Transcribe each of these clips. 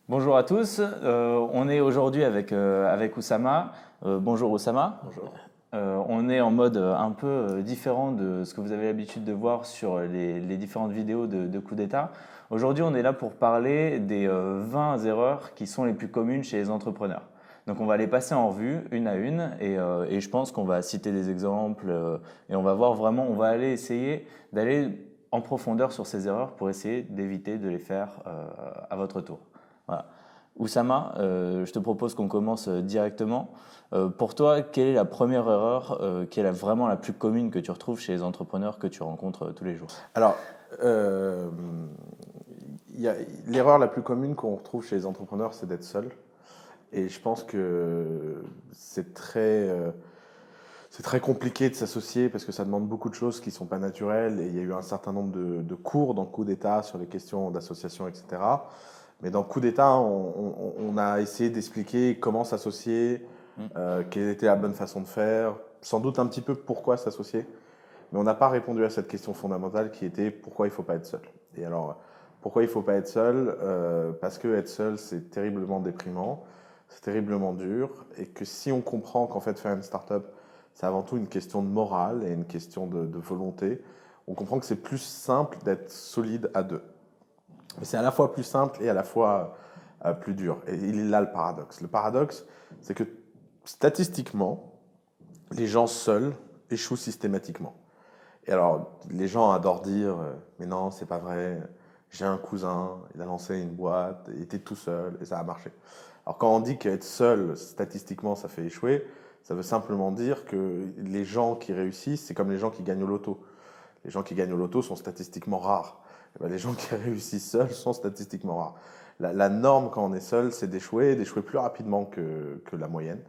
Bonjour à tous, on est aujourd'hui avec Oussama. Bonjour Oussama. Bonjour. On est en mode un peu différent de ce que vous avez l'habitude de voir sur les différentes vidéos de coups d'État. Aujourd'hui, on est là pour parler des 20 erreurs qui sont les plus communes chez les entrepreneurs. Donc on va les passer en revue une à une et je pense qu'on va citer des exemples et on va voir vraiment, on va aller essayer d'aller en profondeur sur ces erreurs pour essayer d'éviter de les faire à votre tour. Voilà. Oussama, je te propose qu'on commence directement. Pour toi, quelle est la première erreur qui est vraiment la plus commune que tu retrouves chez les entrepreneurs que tu rencontres tous les jours? Alors, euh, l'erreur la plus commune qu'on retrouve chez les entrepreneurs, c'est d'être seul. Et je pense que c'est très compliqué de s'associer parce que ça demande beaucoup de choses qui ne sont pas naturelles. Et il y a eu un certain nombre de cours dans le coup d'État sur les questions d'association, etc. Mais dans le coup d'État, on a essayé d'expliquer comment s'associer, Hmm. quelle était la bonne façon de faire, sans doute un petit peu pourquoi s'associer. Mais on n'a pas répondu à cette question fondamentale qui était pourquoi il ne faut pas être seul. Et alors, pourquoi il ne faut pas être seul Parce que être seul, c'est terriblement déprimant, c'est terriblement dur, et que si on comprend qu'en fait faire une start-up, c'est avant tout une question de morale et une question de volonté, on comprend que c'est plus simple d'être solide à deux. Mais c'est à la fois plus simple et à la fois plus dur. Et il est là le paradoxe. Le paradoxe, c'est que statistiquement, les gens seuls échouent systématiquement. Et alors, les gens adorent dire mais non, c'est pas vrai. J'ai un cousin, il a lancé une boîte, il était tout seul et ça a marché. Alors, quand on dit qu'être seul, statistiquement, ça fait échouer, ça veut simplement dire que les gens qui réussissent, c'est comme les gens qui gagnent au loto. Les gens qui gagnent au loto sont statistiquement rares. Et ben, les gens qui réussissent seuls sont statistiquement rares. La norme quand on est seul, c'est d'échouer plus rapidement que la moyenne,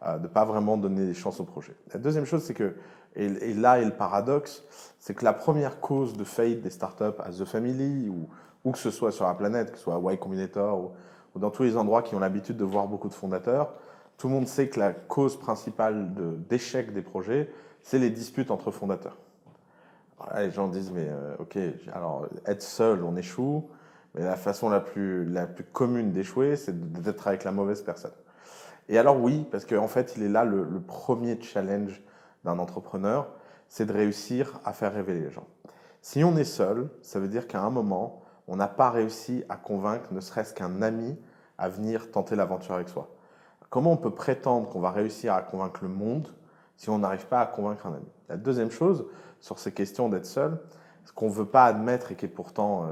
de ne pas vraiment donner des chances au projet. La deuxième chose, c'est que, et là est le paradoxe, c'est que la première cause de faillite des startups à The Family, ou où que ce soit sur la planète, que ce soit à Y Combinator ou dans tous les endroits qui ont l'habitude de voir beaucoup de fondateurs, tout le monde sait que la cause principale d'échec des projets, c'est les disputes entre fondateurs. Voilà, les gens disent, mais ok, alors être seul, on échoue, mais la façon la plus commune d'échouer, c'est d'être avec la mauvaise personne. Et alors oui, parce qu'en fait, il est là le premier challenge d'un entrepreneur, c'est de réussir à faire rêver les gens. Si on est seul, ça veut dire qu'à un moment, on n'a pas réussi à convaincre ne serait-ce qu'un ami à venir tenter l'aventure avec soi. Comment on peut prétendre qu'on va réussir à convaincre le monde si on n'arrive pas à convaincre un ami? La deuxième chose, sur ces questions d'être seul, ce qu'on ne veut pas admettre et qui est pourtant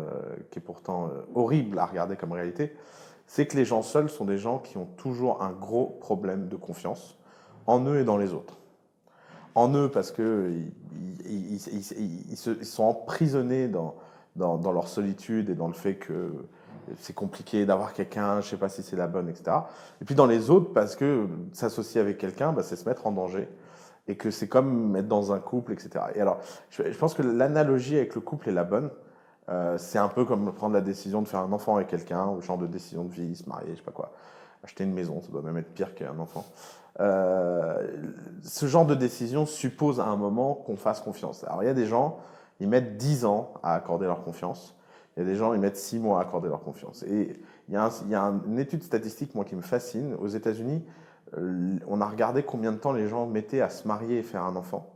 horrible à regarder comme réalité, c'est que les gens seuls sont des gens qui ont toujours un gros problème de confiance en eux et dans les autres. En eux parce qu'ils ils sont emprisonnés dans leur solitude et dans le fait que c'est compliqué d'avoir quelqu'un, je ne sais pas si c'est la bonne, etc. Et puis dans les autres parce que s'associer avec quelqu'un, bah, c'est se mettre en danger et que c'est comme être dans un couple, etc. Et alors, je pense que l'analogie avec le couple est la bonne. C'est un peu comme prendre la décision de faire un enfant avec quelqu'un, ou le genre de décision de vie, se marier, je sais pas quoi, acheter une maison, ça doit même être pire qu'un enfant. Euh, Ce genre de décision suppose à un moment qu'on fasse confiance. Alors il y a des gens, ils mettent 10 ans à accorder leur confiance. Il y a des gens, ils mettent 6 mois à accorder leur confiance. Et il y a une étude statistique, moi, qui me fascine. Aux États-Unis, on a regardé combien de temps les gens mettaient à se marier et faire un enfant,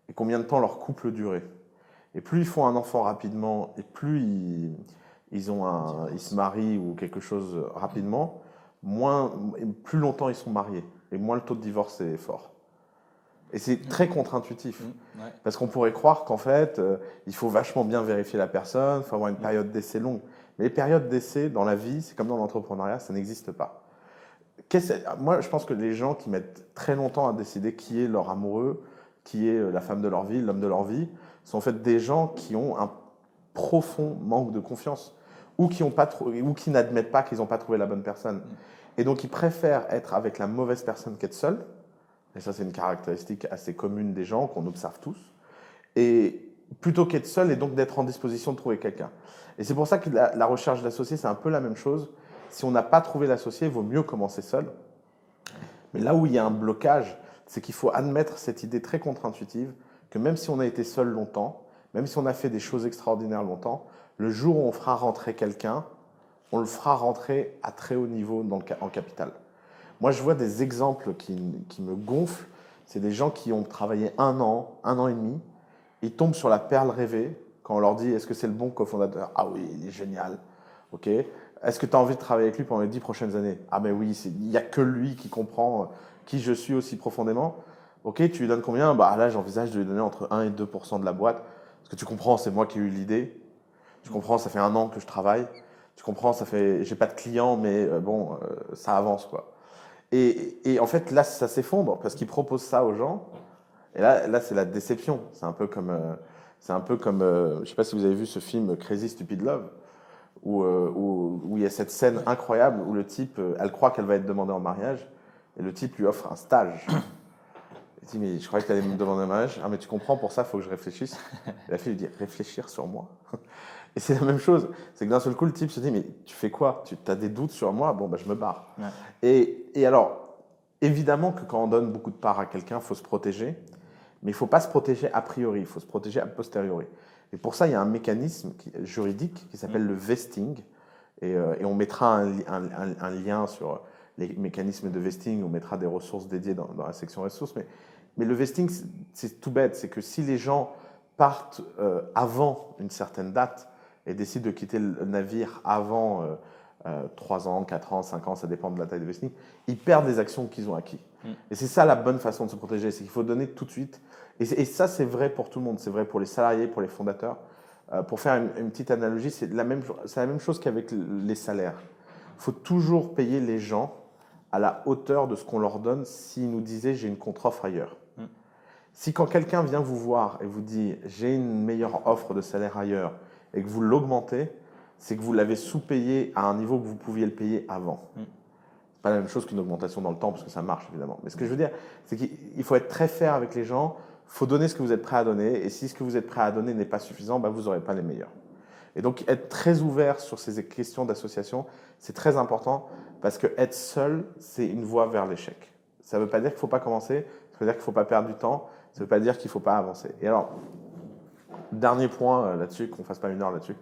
et combien de temps leur couple durait. Et plus ils font un enfant rapidement, et plus ils se marient ou quelque chose rapidement, plus longtemps ils sont mariés, et moins le taux de divorce est fort. Et c'est très contre-intuitif. Ouais. Parce qu'on pourrait croire qu'en fait, il faut vachement bien vérifier la personne, il faut avoir une période d'essai longue. Mais les périodes d'essai dans la vie, c'est comme dans l'entrepreneuriat, ça n'existe pas. Moi, je pense que les gens qui mettent très longtemps à décider qui est leur amoureux, qui est la femme de leur vie, l'homme de leur vie, sont en fait des gens qui ont un profond manque de confiance ou qui n'admettent pas qu'ils n'ont pas trouvé la bonne personne. Et donc, ils préfèrent être avec la mauvaise personne qu'être seul. Et ça, c'est une caractéristique assez commune des gens qu'on observe tous. Et plutôt qu'être seul et donc d'être en disposition de trouver quelqu'un. Et c'est pour ça que la recherche d'associés, c'est un peu la même chose. Si on n'a pas trouvé l'associé, il vaut mieux commencer seul. Mais là où il y a un blocage, c'est qu'il faut admettre cette idée très contre-intuitive que même si on a été seul longtemps, même si on a fait des choses extraordinaires longtemps, le jour où on fera rentrer quelqu'un, on le fera rentrer à très haut niveau en capital. Moi, je vois des exemples qui me gonflent. C'est des gens qui ont travaillé un an et demi. Ils tombent sur la perle rêvée quand on leur dit est-ce que c'est le bon cofondateur? Ah oui, il est génial. Ok. Est-ce que tu as envie de travailler avec lui pendant les 10 prochaines années? Ah mais oui, il n'y a que lui qui comprend qui je suis aussi profondément. Ok, tu lui donnes combien? Bah là, j'envisage de lui donner entre 1 et 2% de la boîte. Parce que tu comprends, c'est moi qui ai eu l'idée. Tu comprends, ça fait un an que je travaille. Tu comprends, j'ai pas de clients, mais ça avance quoi. Et en fait, là, ça s'effondre parce qu'ils proposent ça aux gens. Et là c'est la déception. C'est un peu comme, je sais pas si vous avez vu ce film Crazy Stupid Love, où il y a cette scène incroyable où le type, elle croit qu'elle va être demandée en mariage, et le type lui offre un stage. Il dit, mais je croyais que tu allais me demander un mariage. Ah, mais tu comprends, pour ça, il faut que je réfléchisse. Et la fille lui dit, réfléchir sur moi. Et c'est la même chose. C'est que d'un seul coup, le type se dit, mais tu fais quoi? Tu as des doutes sur moi? Bon, bah, je me barre. Ouais. Et alors, évidemment que quand on donne beaucoup de parts à quelqu'un, il faut se protéger. Mais il ne faut pas se protéger a priori, il faut se protéger a posteriori. Et pour ça, il y a un mécanisme juridique qui s'appelle le vesting. Et on mettra un lien sur les mécanismes de vesting, on mettra des ressources dédiées dans la section ressources. Mais le vesting, c'est tout bête. C'est que si les gens partent avant une certaine date et décident de quitter le navire avant 3 ans, 4 ans, 5 ans, ça dépend de la taille de vesting, ils perdent les actions qu'ils ont acquis. Et c'est ça la bonne façon de se protéger, c'est qu'il faut donner tout de suite. Et ça, c'est vrai pour tout le monde. C'est vrai pour les salariés, pour les fondateurs. Pour faire une petite analogie, c'est la même chose qu'avec les salaires. Il faut toujours payer les gens à la hauteur de ce qu'on leur donne s'ils nous disaient « j'ai une contre-offre ailleurs ». Si quand quelqu'un vient vous voir et vous dit « j'ai une meilleure offre de salaire ailleurs » et que vous l'augmentez, c'est que vous l'avez sous-payé à un niveau que vous pouviez le payer avant. C'est pas la même chose qu'une augmentation dans le temps, parce que ça marche évidemment. Mais ce que je veux dire, c'est qu'il faut être très fair avec les gens, il faut donner ce que vous êtes prêt à donner, et si ce que vous êtes prêt à donner n'est pas suffisant, bah, vous n'aurez pas les meilleurs. Et donc être très ouvert sur ces questions d'association, c'est très important, parce que être seul, c'est une voie vers l'échec. Ça ne veut pas dire qu'il ne faut pas commencer, ça veut dire qu'il ne faut pas perdre du temps, ça ne veut pas dire qu'il ne faut pas avancer. Et alors, dernier point là-dessus, qu'on ne fasse pas une heure là-dessus,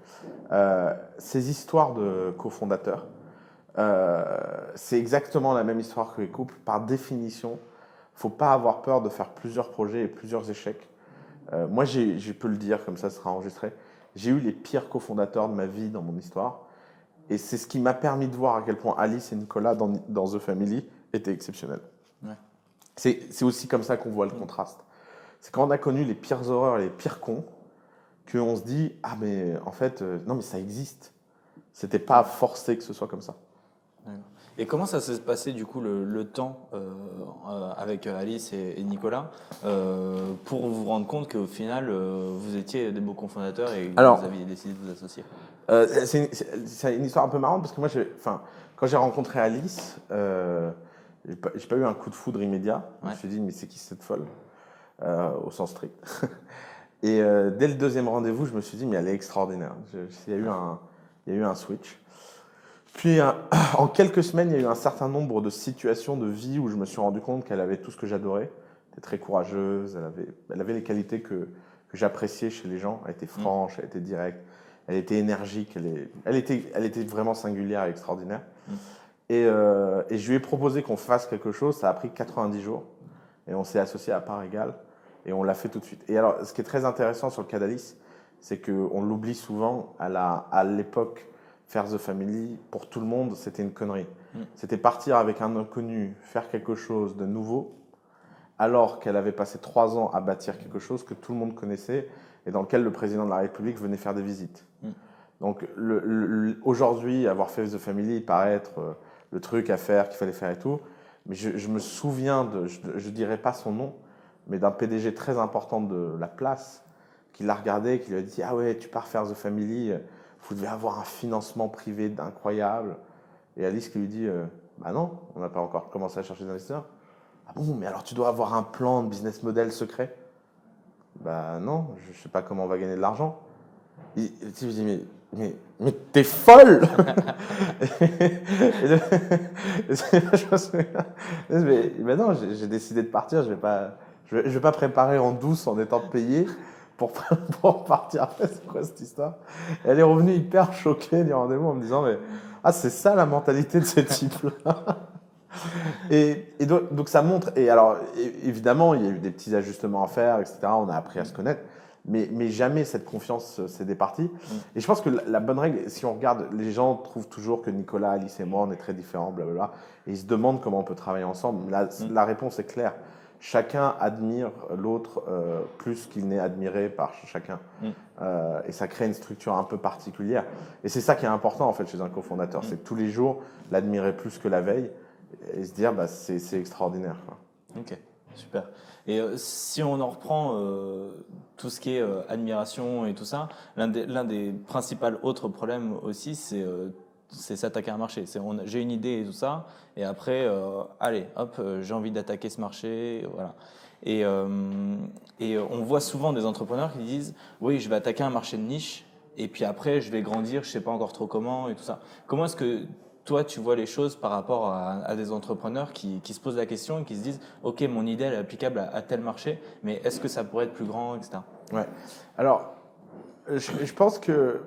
ces histoires de cofondateurs, c'est exactement la même histoire que les couples. Par définition, il ne faut pas avoir peur de faire plusieurs projets et plusieurs échecs. Moi, je peux le dire, comme ça sera enregistré, j'ai eu les pires cofondateurs de ma vie dans mon histoire. Et c'est ce qui m'a permis de voir à quel point Alice et Nicolas dans The Family étaient exceptionnels. Ouais. C'est aussi comme ça qu'on voit le contraste. C'est quand on a connu les pires horreurs et les pires cons qu'on se dit « Ah mais en fait, non mais ça existe. C'était pas forcé que ce soit comme ça. » Et comment ça s'est passé du coup le temps avec Alice et Nicolas pour vous rendre compte qu'au final vous étiez des beaux cofondateurs et que vous aviez décidé de vous associer? C'est une histoire un peu marrante parce que moi, quand j'ai rencontré Alice, j'ai pas eu un coup de foudre immédiat. Ouais. Je me suis dit mais c'est qui cette folle au sens strict. Et dès le deuxième rendez-vous, je me suis dit mais elle est extraordinaire. Il y a eu un switch. Puis, en quelques semaines, il y a eu un certain nombre de situations de vie où je me suis rendu compte qu'elle avait tout ce que j'adorais. Elle était très courageuse, elle avait les qualités que j'appréciais chez les gens. Elle était franche, elle était directe, elle était énergique, elle était vraiment singulière et extraordinaire. Et je lui ai proposé qu'on fasse quelque chose, ça a pris 90 jours. Et on s'est associés à part égale et on l'a fait tout de suite. Et alors, ce qui est très intéressant sur le cas d'Alice, c'est qu'on l'oublie souvent, à l'époque, faire The Family, pour tout le monde, c'était une connerie. C'était partir avec un inconnu, faire quelque chose de nouveau, alors qu'elle avait passé 3 ans à bâtir quelque chose que tout le monde connaissait et dans lequel le président de la République venait faire des visites. Donc aujourd'hui, avoir fait The Family paraît être le truc à faire, qu'il fallait faire et tout, mais je me souviens, je ne dirais pas son nom, mais d'un PDG très important de la place qui l'a regardé, qui lui a dit « Ah ouais, tu pars faire The Family ». Vous devez avoir un financement privé incroyable. Et Alice qui lui dit bah non, on n'a pas encore commencé à chercher des investisseurs. Ah bon, mais alors tu dois avoir un plan de business model secret. Bah non, je ne sais pas comment on va gagner de l'argent. Il dit mais t'es folle. Mais non, j'ai décidé de partir. Je vais pas préparer en douce en étant payé. Pour partir après, c'est quoi cette histoire? Elle est revenue hyper choquée du rendez-vous en me disant mais Ah, c'est ça la mentalité de ce type-là. Et donc, ça montre, et alors évidemment, il y a eu des petits ajustements à faire, etc. On a appris à se connaître, mais jamais cette confiance s'est départie. Et je pense que la bonne règle, si on regarde, les gens trouvent toujours que Nicolas, Alice et moi, on est très différents, blablabla, et ils se demandent comment on peut travailler ensemble. La réponse est claire. Chacun admire l'autre plus qu'il n'est admiré par chacun. Et ça crée une structure un peu particulière. Et c'est ça qui est important en fait chez un cofondateur, c'est tous les jours l'admirer plus que la veille et se dire bah, c'est extraordinaire. Quoi. Ok, super. Et si on en reprend tout ce qui est admiration et tout ça, l'un des principaux autres problèmes aussi, c'est s'attaquer à un marché. J'ai une idée et tout ça, et après, allez, hop, j'ai envie d'attaquer ce marché, voilà. Et on voit souvent des entrepreneurs qui disent, oui, je vais attaquer un marché de niche, et puis après, je vais grandir, je sais pas encore trop comment et tout ça. Comment est-ce que toi, tu vois les choses par rapport à des entrepreneurs qui se posent la question et qui se disent, OK, mon idée elle est applicable à tel marché, mais est-ce que ça pourrait être plus grand, etc. Ouais. Alors, je pense que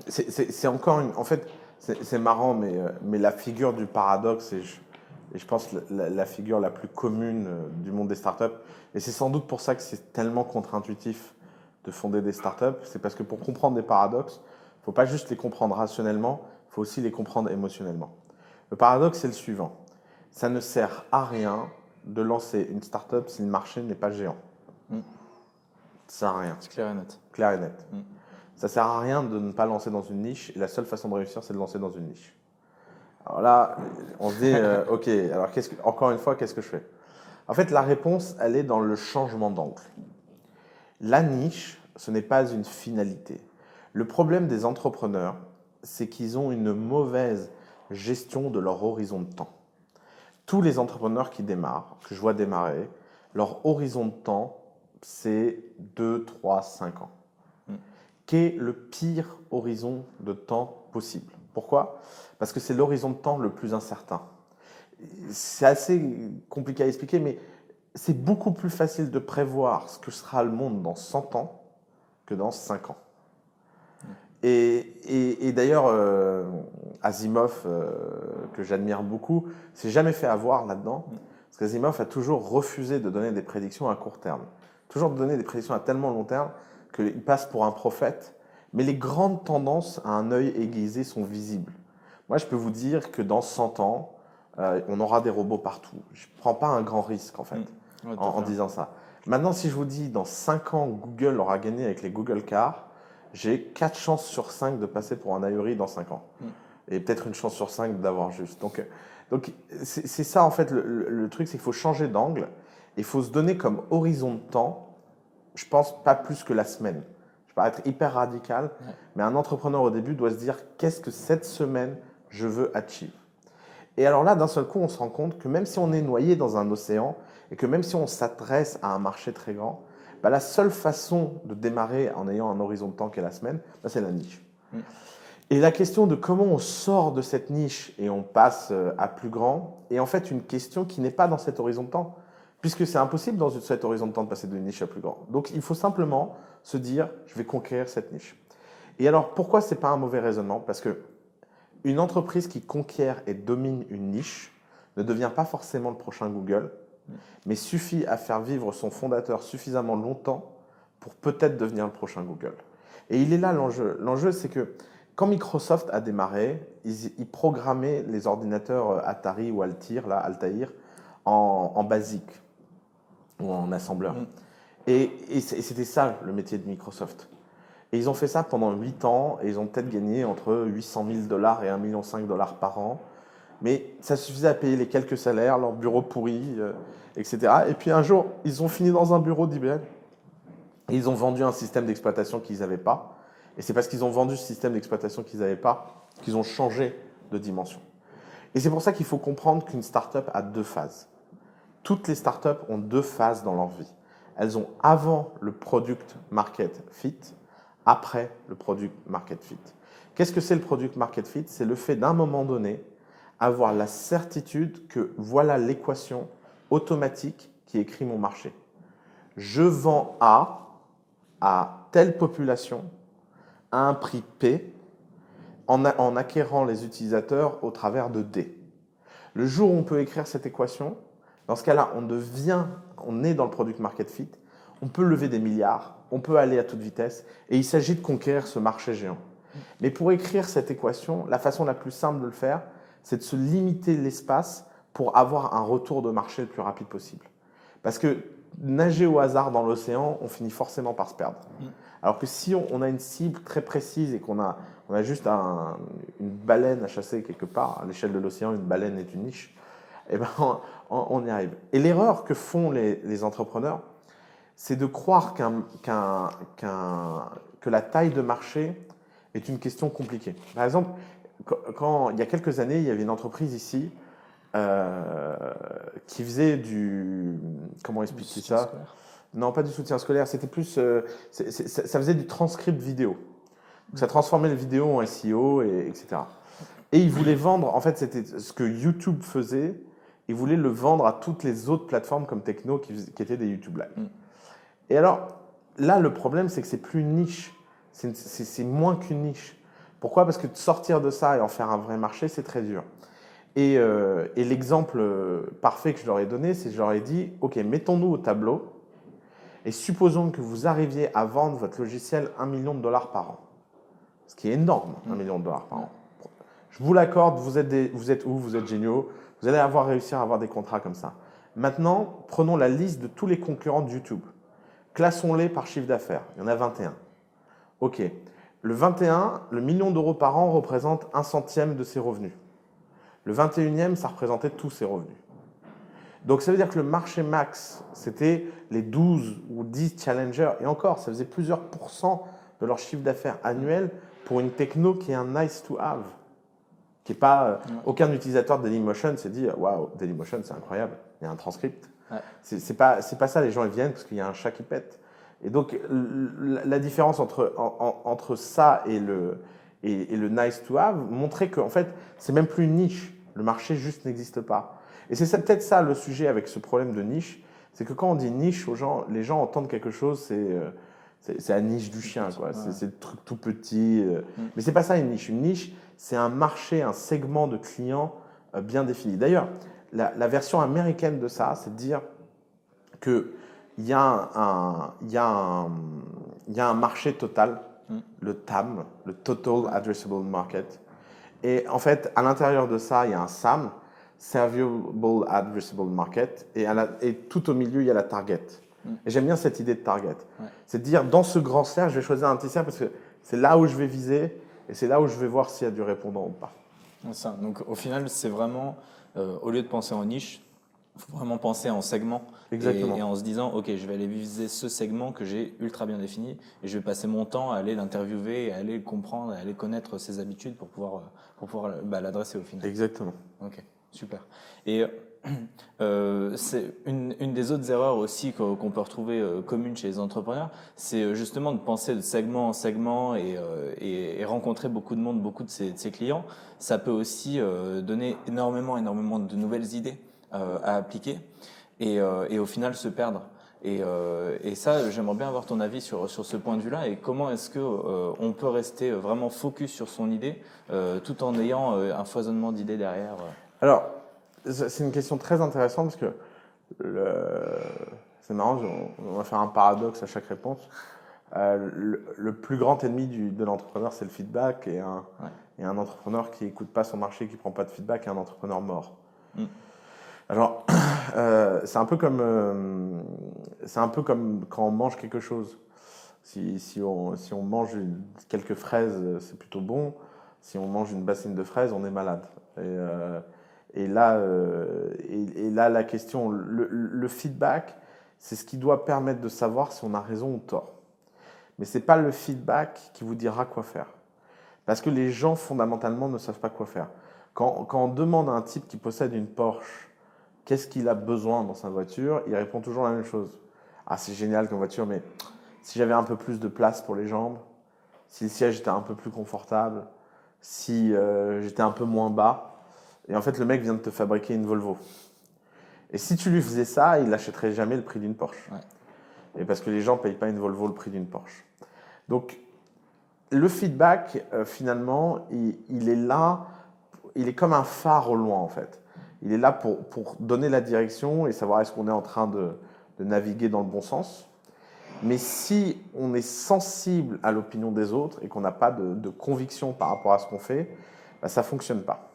c'est encore une. En fait, c'est marrant, mais la figure du paradoxe et je pense la figure la plus commune du monde des startups. Et c'est sans doute pour ça que c'est tellement contre-intuitif de fonder des startups. C'est parce que pour comprendre des paradoxes, il ne faut pas juste les comprendre rationnellement, il faut aussi les comprendre émotionnellement. Le paradoxe, c'est le suivant. Ça ne sert à rien de lancer une startup si le marché n'est pas géant. Ça sert à rien. C'est clair et net. Clair et net. Ça sert à rien de ne pas lancer dans une niche. Et la seule façon de réussir, c'est de lancer dans une niche. Alors là, on se dit, OK, alors encore une fois, qu'est-ce que je fais? En fait, la réponse, elle est dans le changement d'angle. La niche, ce n'est pas une finalité. Le problème des entrepreneurs, c'est qu'ils ont une mauvaise gestion de leur horizon de temps. Tous les entrepreneurs qui démarrent, que je vois démarrer, leur horizon de temps, c'est 2, 3, 5 ans. Qu'est le pire horizon de temps possible? Pourquoi? Parce que c'est l'horizon de temps le plus incertain. C'est assez compliqué à expliquer, mais c'est beaucoup plus facile de prévoir ce que sera le monde dans 100 ans que dans 5 ans. Et d'ailleurs, Asimov, que j'admire beaucoup, s'est jamais fait avoir là-dedans, parce qu'Asimov a toujours refusé de donner des prédictions à court terme. Toujours de donner des prédictions à tellement long terme qu'il passe pour un prophète, mais les grandes tendances à un œil aiguisé sont visibles. Moi, je peux vous dire que dans 100 ans, on aura des robots partout. Je ne prends pas un grand risque, en fait, en disant ça. Maintenant, si je vous dis, dans 5 ans, Google aura gagné avec les Google Cars, j'ai 4 chances sur 5 de passer pour un ahuri dans 5 ans. Et peut-être une chance sur 5 d'avoir juste. Donc c'est ça, en fait, le truc, c'est qu'il faut changer d'angle. Il faut se donner comme horizon de temps, je pense, pas plus que la semaine. Je vais paraître hyper radical, mais un entrepreneur au début doit se dire, qu'est-ce que cette semaine, je veux achieve? Et alors là, d'un seul coup, on se rend compte que même si on est noyé dans un océan, et que même si on s'adresse à un marché très grand, bah, la seule façon de démarrer en ayant un horizon de temps qu'est la semaine, bah, c'est la niche. Et la question de comment on sort de cette niche et on passe à plus grand est en fait une question qui n'est pas dans cet horizon de temps, puisque c'est impossible dans cet horizon de temps de passer d'une niche à plus grand. Donc il faut simplement se dire, je vais conquérir cette niche. Et alors pourquoi ce n'est pas un mauvais raisonnement? Parce que une entreprise qui conquiert et domine une niche ne devient pas forcément le prochain Google, mais suffit à faire vivre son fondateur suffisamment longtemps pour peut-être devenir le prochain Google. Et il est là l'enjeu. L'enjeu, c'est que quand Microsoft a démarré, ils programmaient les ordinateurs Atari ou Altair en basique ou en assembleur. Et c'était ça le métier de Microsoft. Et ils ont fait ça pendant 8 ans et ils ont peut-être gagné entre 800 000 $ et 1,5 million par an. Mais ça suffisait à payer les quelques salaires, leur bureau pourri, etc. Et puis un jour, ils ont fini dans un bureau d'IBM et ils ont vendu un système d'exploitation qu'ils n'avaient pas. Et c'est parce qu'ils ont vendu ce système d'exploitation qu'ils n'avaient pas qu'ils ont changé de dimension. Et c'est pour ça qu'il faut comprendre qu'une startup a 2 phases. Toutes les startups ont 2 phases dans leur vie. Elles ont avant le product market fit, après le product market fit. Qu'est-ce que c'est le product market fit? C'est le fait d'un moment donné avoir la certitude que voilà l'équation automatique qui écrit mon marché. Je vends A à telle population à un prix P en acquérant les utilisateurs au travers de D. Le jour où on peut écrire cette équation, dans ce cas-là, on est dans le product market fit, on peut lever des milliards, on peut aller à toute vitesse, et il s'agit de conquérir ce marché géant. Mais pour écrire cette équation, la façon la plus simple de le faire, c'est de se limiter l'espace pour avoir un retour de marché le plus rapide possible. Parce que nager au hasard dans l'océan, on finit forcément par se perdre. Alors que si on a une cible très précise et qu'on a juste une baleine à chasser quelque part, à l'échelle de l'océan, une baleine est une niche, eh ben on y arrive. Et l'erreur que font les entrepreneurs, c'est de croire que la taille de marché est une question compliquée. Par exemple, il y a quelques années, il y avait une entreprise ici qui faisait comment expliquer ça? Scolaire. Non, pas du soutien scolaire, c'était plus, ça faisait du transcript vidéo. Donc, ça transformait les vidéos en SEO, etc. Et ils voulaient vendre, en fait, c'était ce que YouTube faisait, ils voulaient le vendre à toutes les autres plateformes comme Techno qui étaient des YouTube Live. Et alors, là, le problème, c'est que c'est plus une niche, c'est moins qu'une niche. Pourquoi? Parce que de sortir de ça et en faire un vrai marché, c'est très dur. Et l'exemple parfait que je leur ai donné, c'est que je leur ai dit, OK, mettons-nous au tableau et supposons que vous arriviez à vendre votre logiciel $1 million par an. Ce qui est énorme, $1 million par an. Je vous l'accorde, vous êtes où? Vous êtes géniaux. Vous allez réussir à avoir des contrats comme ça. Maintenant, prenons la liste de tous les concurrents de YouTube. Classons-les par chiffre d'affaires. Il y en a 21. OK. Le 21, le $1 million par an représente 1/100 de ses revenus. Le 21e, ça représentait tous ses revenus. Donc ça veut dire que le marché max, c'était les 12 ou 10 challengers. Et encore, ça faisait plusieurs pourcents de leur chiffre d'affaires annuel pour une techno qui est un nice to have. Qui est pas, aucun utilisateur de Dailymotion s'est dit « Waouh, Dailymotion, c'est incroyable, il y a un transcript. Ouais. » C'est pas ça, les gens ils viennent parce qu'il y a un chat qui pète. Et donc, la différence entre ça et le nice to have montrait qu'en fait, c'est même plus une niche. Le marché juste n'existe pas. Et c'est peut-être ça le sujet avec ce problème de niche, c'est que quand on dit niche aux gens, les gens entendent quelque chose, c'est la niche du chien, quoi. C'est le truc tout petit. Mais c'est pas ça une niche. Une niche, c'est un marché, un segment de clients bien défini. D'ailleurs, la version américaine de ça, c'est de dire qu'il y a un marché total, le TAM, le Total Addressable Market. Et en fait, à l'intérieur de ça, il y a un SAM, Serviceable Addressable Market, et tout au milieu, il y a la Target. Et j'aime bien cette idée de Target. Ouais. C'est de dire, dans ce grand cercle, je vais choisir un petit cercle parce que c'est là où je vais viser et c'est là où je vais voir s'il y a du répondant ou pas. Ça. Donc au final, c'est vraiment, au lieu de penser en niche, il faut vraiment penser en segment. Exactement. Et en se disant, OK, je vais aller viser ce segment que j'ai ultra bien défini et je vais passer mon temps à aller l'interviewer, à aller le comprendre, à aller connaître ses habitudes pour pouvoir l'adresser au final. Exactement. OK, super. Et c'est une des autres erreurs aussi qu'on peut retrouver commune chez les entrepreneurs, c'est justement de penser de segment en segment et rencontrer beaucoup de monde, beaucoup de ses clients. Ça peut aussi donner énormément de nouvelles idées à appliquer et au final se perdre. Et ça, j'aimerais bien avoir ton avis sur ce point de vue-là et comment est-ce qu'on peut rester vraiment focus sur son idée tout en ayant un foisonnement d'idées derrière. Alors, c'est une question très intéressante parce que c'est marrant, on va faire un paradoxe à chaque réponse. Le plus grand ennemi de l'entrepreneur, c'est le feedback et un entrepreneur qui n'écoute pas son marché, qui ne prend pas de feedback, est un entrepreneur mort. Alors, c'est un peu comme quand on mange quelque chose. Si on mange quelques fraises, c'est plutôt bon. Si on mange une bassine de fraises, on est malade. Et là, la question, le feedback, c'est ce qui doit permettre de savoir si on a raison ou tort. Mais ce n'est pas le feedback qui vous dira quoi faire. Parce que les gens, fondamentalement, ne savent pas quoi faire. Quand on demande à un type qui possède une Porsche, qu'est-ce qu'il a besoin dans sa voiture, il répond toujours la même chose. Ah, c'est génial comme voiture, mais si j'avais un peu plus de place pour les jambes, si le siège était un peu plus confortable, si j'étais un peu moins bas. Et en fait, le mec vient de te fabriquer une Volvo. Et si tu lui faisais ça, il n'achèterait jamais le prix d'une Porsche. Ouais. Et parce que les gens ne payent pas une Volvo le prix d'une Porsche. Donc, le feedback, finalement, il est là, il est comme un phare au loin, en fait. Il est là pour donner la direction et savoir est-ce qu'on est en train de naviguer dans le bon sens. Mais si on est sensible à l'opinion des autres et qu'on n'a pas de conviction par rapport à ce qu'on fait, bah, ça ne fonctionne pas.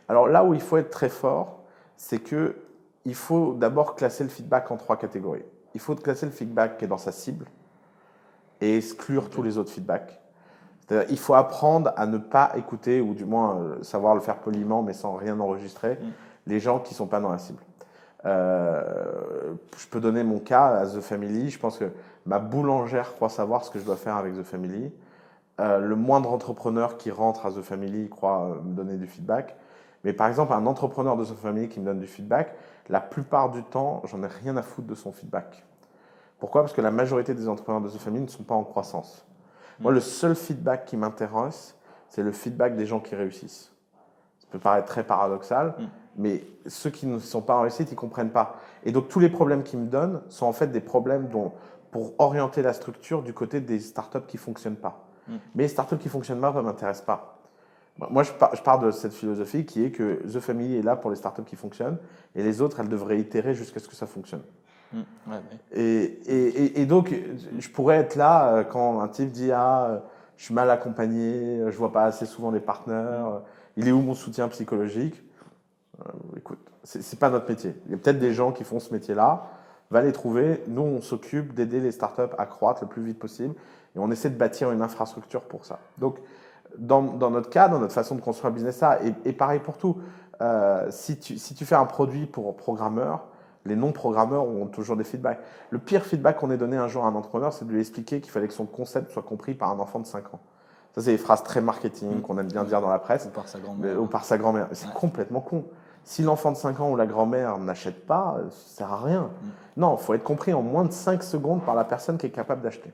Alors là où il faut être très fort, c'est qu'il faut d'abord classer le feedback en 3 catégories. Il faut classer le feedback qui est dans sa cible et exclure tous les autres feedbacks. C'est-à-dire, il faut apprendre à ne pas écouter, ou du moins savoir le faire poliment, mais sans rien enregistrer, les gens qui ne sont pas dans la cible. Je peux donner mon cas à The Family. Je pense que ma boulangère croit savoir ce que je dois faire avec The Family. Le moindre entrepreneur qui rentre à The Family croit me donner du feedback. Mais par exemple, un entrepreneur de The Family qui me donne du feedback, la plupart du temps, j'en ai rien à foutre de son feedback. Pourquoi? Parce que la majorité des entrepreneurs de The Family ne sont pas en croissance. Moi, le seul feedback qui m'intéresse, c'est le feedback des gens qui réussissent. Ça peut paraître très paradoxal, mais ceux qui ne sont pas en réussite, ils ne comprennent pas. Et donc, tous les problèmes qu'ils me donnent sont en fait des problèmes pour orienter la structure du côté des startups qui ne fonctionnent pas. Mais les startups qui ne fonctionnent pas ne m'intéressent pas. Moi, je pars de cette philosophie qui est que The Family est là pour les startups qui fonctionnent et les autres, elles devraient itérer jusqu'à ce que ça fonctionne. Et donc, je pourrais être là quand un type dit « Ah, je suis mal accompagné, je ne vois pas assez souvent les partenaires, il est où mon soutien psychologique ?» Écoute, ce n'est pas notre métier. Il y a peut-être des gens qui font ce métier-là, va les trouver. Nous, on s'occupe d'aider les startups à croître le plus vite possible et on essaie de bâtir une infrastructure pour ça. Donc, dans notre cas, dans notre façon de construire un business, ça, et pareil pour tout, si tu fais un produit pour programmeurs, les non-programmeurs ont toujours des feedbacks. Le pire feedback qu'on ait donné un jour à un entrepreneur, c'est de lui expliquer qu'il fallait que son concept soit compris par un enfant de 5 ans. Ça, c'est des phrases très marketing qu'on aime bien dire dans la presse. Ou par sa grand-mère. Ou par sa grand-mère. C'est complètement con. Si l'enfant de 5 ans ou la grand-mère n'achète pas, ça ne sert à rien. Non, il faut être compris en moins de 5 secondes par la personne qui est capable d'acheter.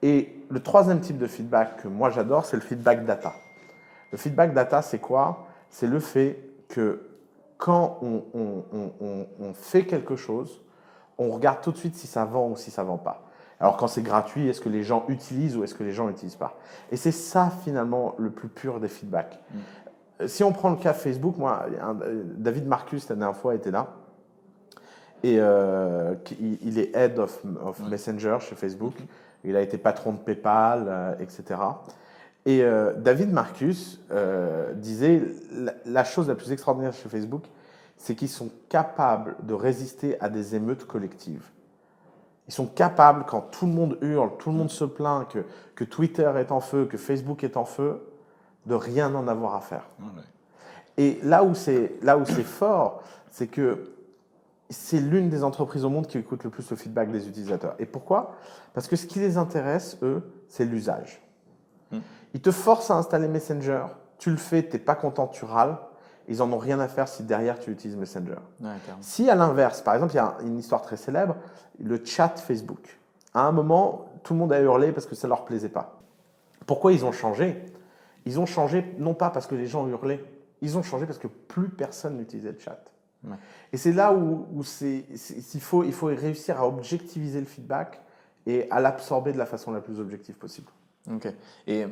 Et le troisième type de feedback que moi j'adore, c'est le feedback data. Le feedback data, c'est quoi? C'est le fait que quand on fait quelque chose, on regarde tout de suite si ça vend ou si ça ne vend pas. Alors quand c'est gratuit, est-ce que les gens utilisent ou est-ce que les gens n'utilisent pas? Et c'est ça finalement le plus pur des feedbacks. Si on prend le cas Facebook, moi, David Marcus, la dernière fois, était là. Et il est Head of Messenger chez Facebook. Il a été patron de PayPal, etc. Et David Marcus disait la chose la plus extraordinaire chez Facebook, c'est qu'ils sont capables de résister à des émeutes collectives. Ils sont capables, quand tout le monde hurle, tout le monde se plaint que Twitter est en feu, que Facebook est en feu, de rien en avoir à faire. Et là où c'est fort, c'est que c'est l'une des entreprises au monde qui écoute le plus le feedback des utilisateurs. Et pourquoi? Parce que ce qui les intéresse, eux, c'est l'usage. Ils te forcent à installer Messenger, tu le fais, tu n'es pas content, tu râles. Ils n'en ont rien à faire si derrière tu utilises Messenger. Si à l'inverse, par exemple, il y a une histoire très célèbre, le chat Facebook. À un moment, tout le monde a hurlé parce que ça ne leur plaisait pas. Pourquoi ils ont changé? Ils ont changé non pas parce que les gens hurlaient, ils ont changé parce que plus personne n'utilisait le chat. Et c'est là où il faut réussir à objectiviser le feedback et à l'absorber de la façon la plus objective possible. Ok. Et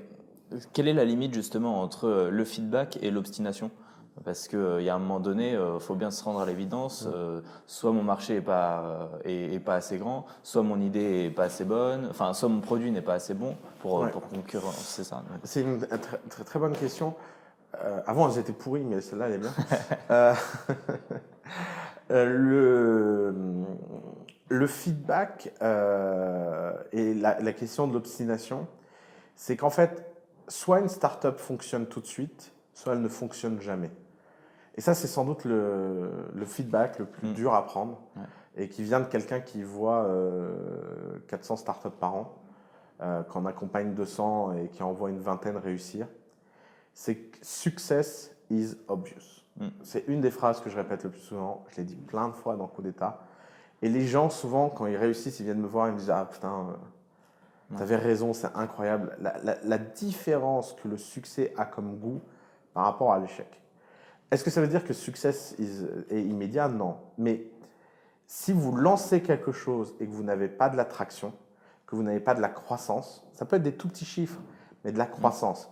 quelle est la limite justement entre le feedback et l'obstination? Parce qu'il y a un moment donné, il faut bien se rendre à l'évidence, soit mon marché n'est pas assez grand, soit mon idée n'est pas assez bonne, enfin, soit mon produit n'est pas assez bon pour concurrencer ça. C'est une très, très bonne question. Avant, elles étaient pourries, mais celle-là, elle est bien. Le feedback et la question de l'obstination, c'est qu'en fait, soit une startup fonctionne tout de suite, soit elle ne fonctionne jamais. Et ça, c'est sans doute le feedback le plus dur à prendre et qui vient de quelqu'un qui voit 400 startups par an, qu'on accompagne 200 et qui envoie une vingtaine réussir. C'est que success is obvious. C'est une des phrases que je répète le plus souvent. Je l'ai dit plein de fois dans Coup d'État. Et les gens, souvent, quand ils réussissent, ils viennent me voir et me disent « Ah putain, t'avais raison, c'est incroyable. » La différence que le succès a comme goût par rapport à l'échec. Est-ce que ça veut dire que success est immédiat? Non. Mais si vous lancez quelque chose et que vous n'avez pas de l'attraction, que vous n'avez pas de la croissance, ça peut être des tout petits chiffres, mais de la croissance.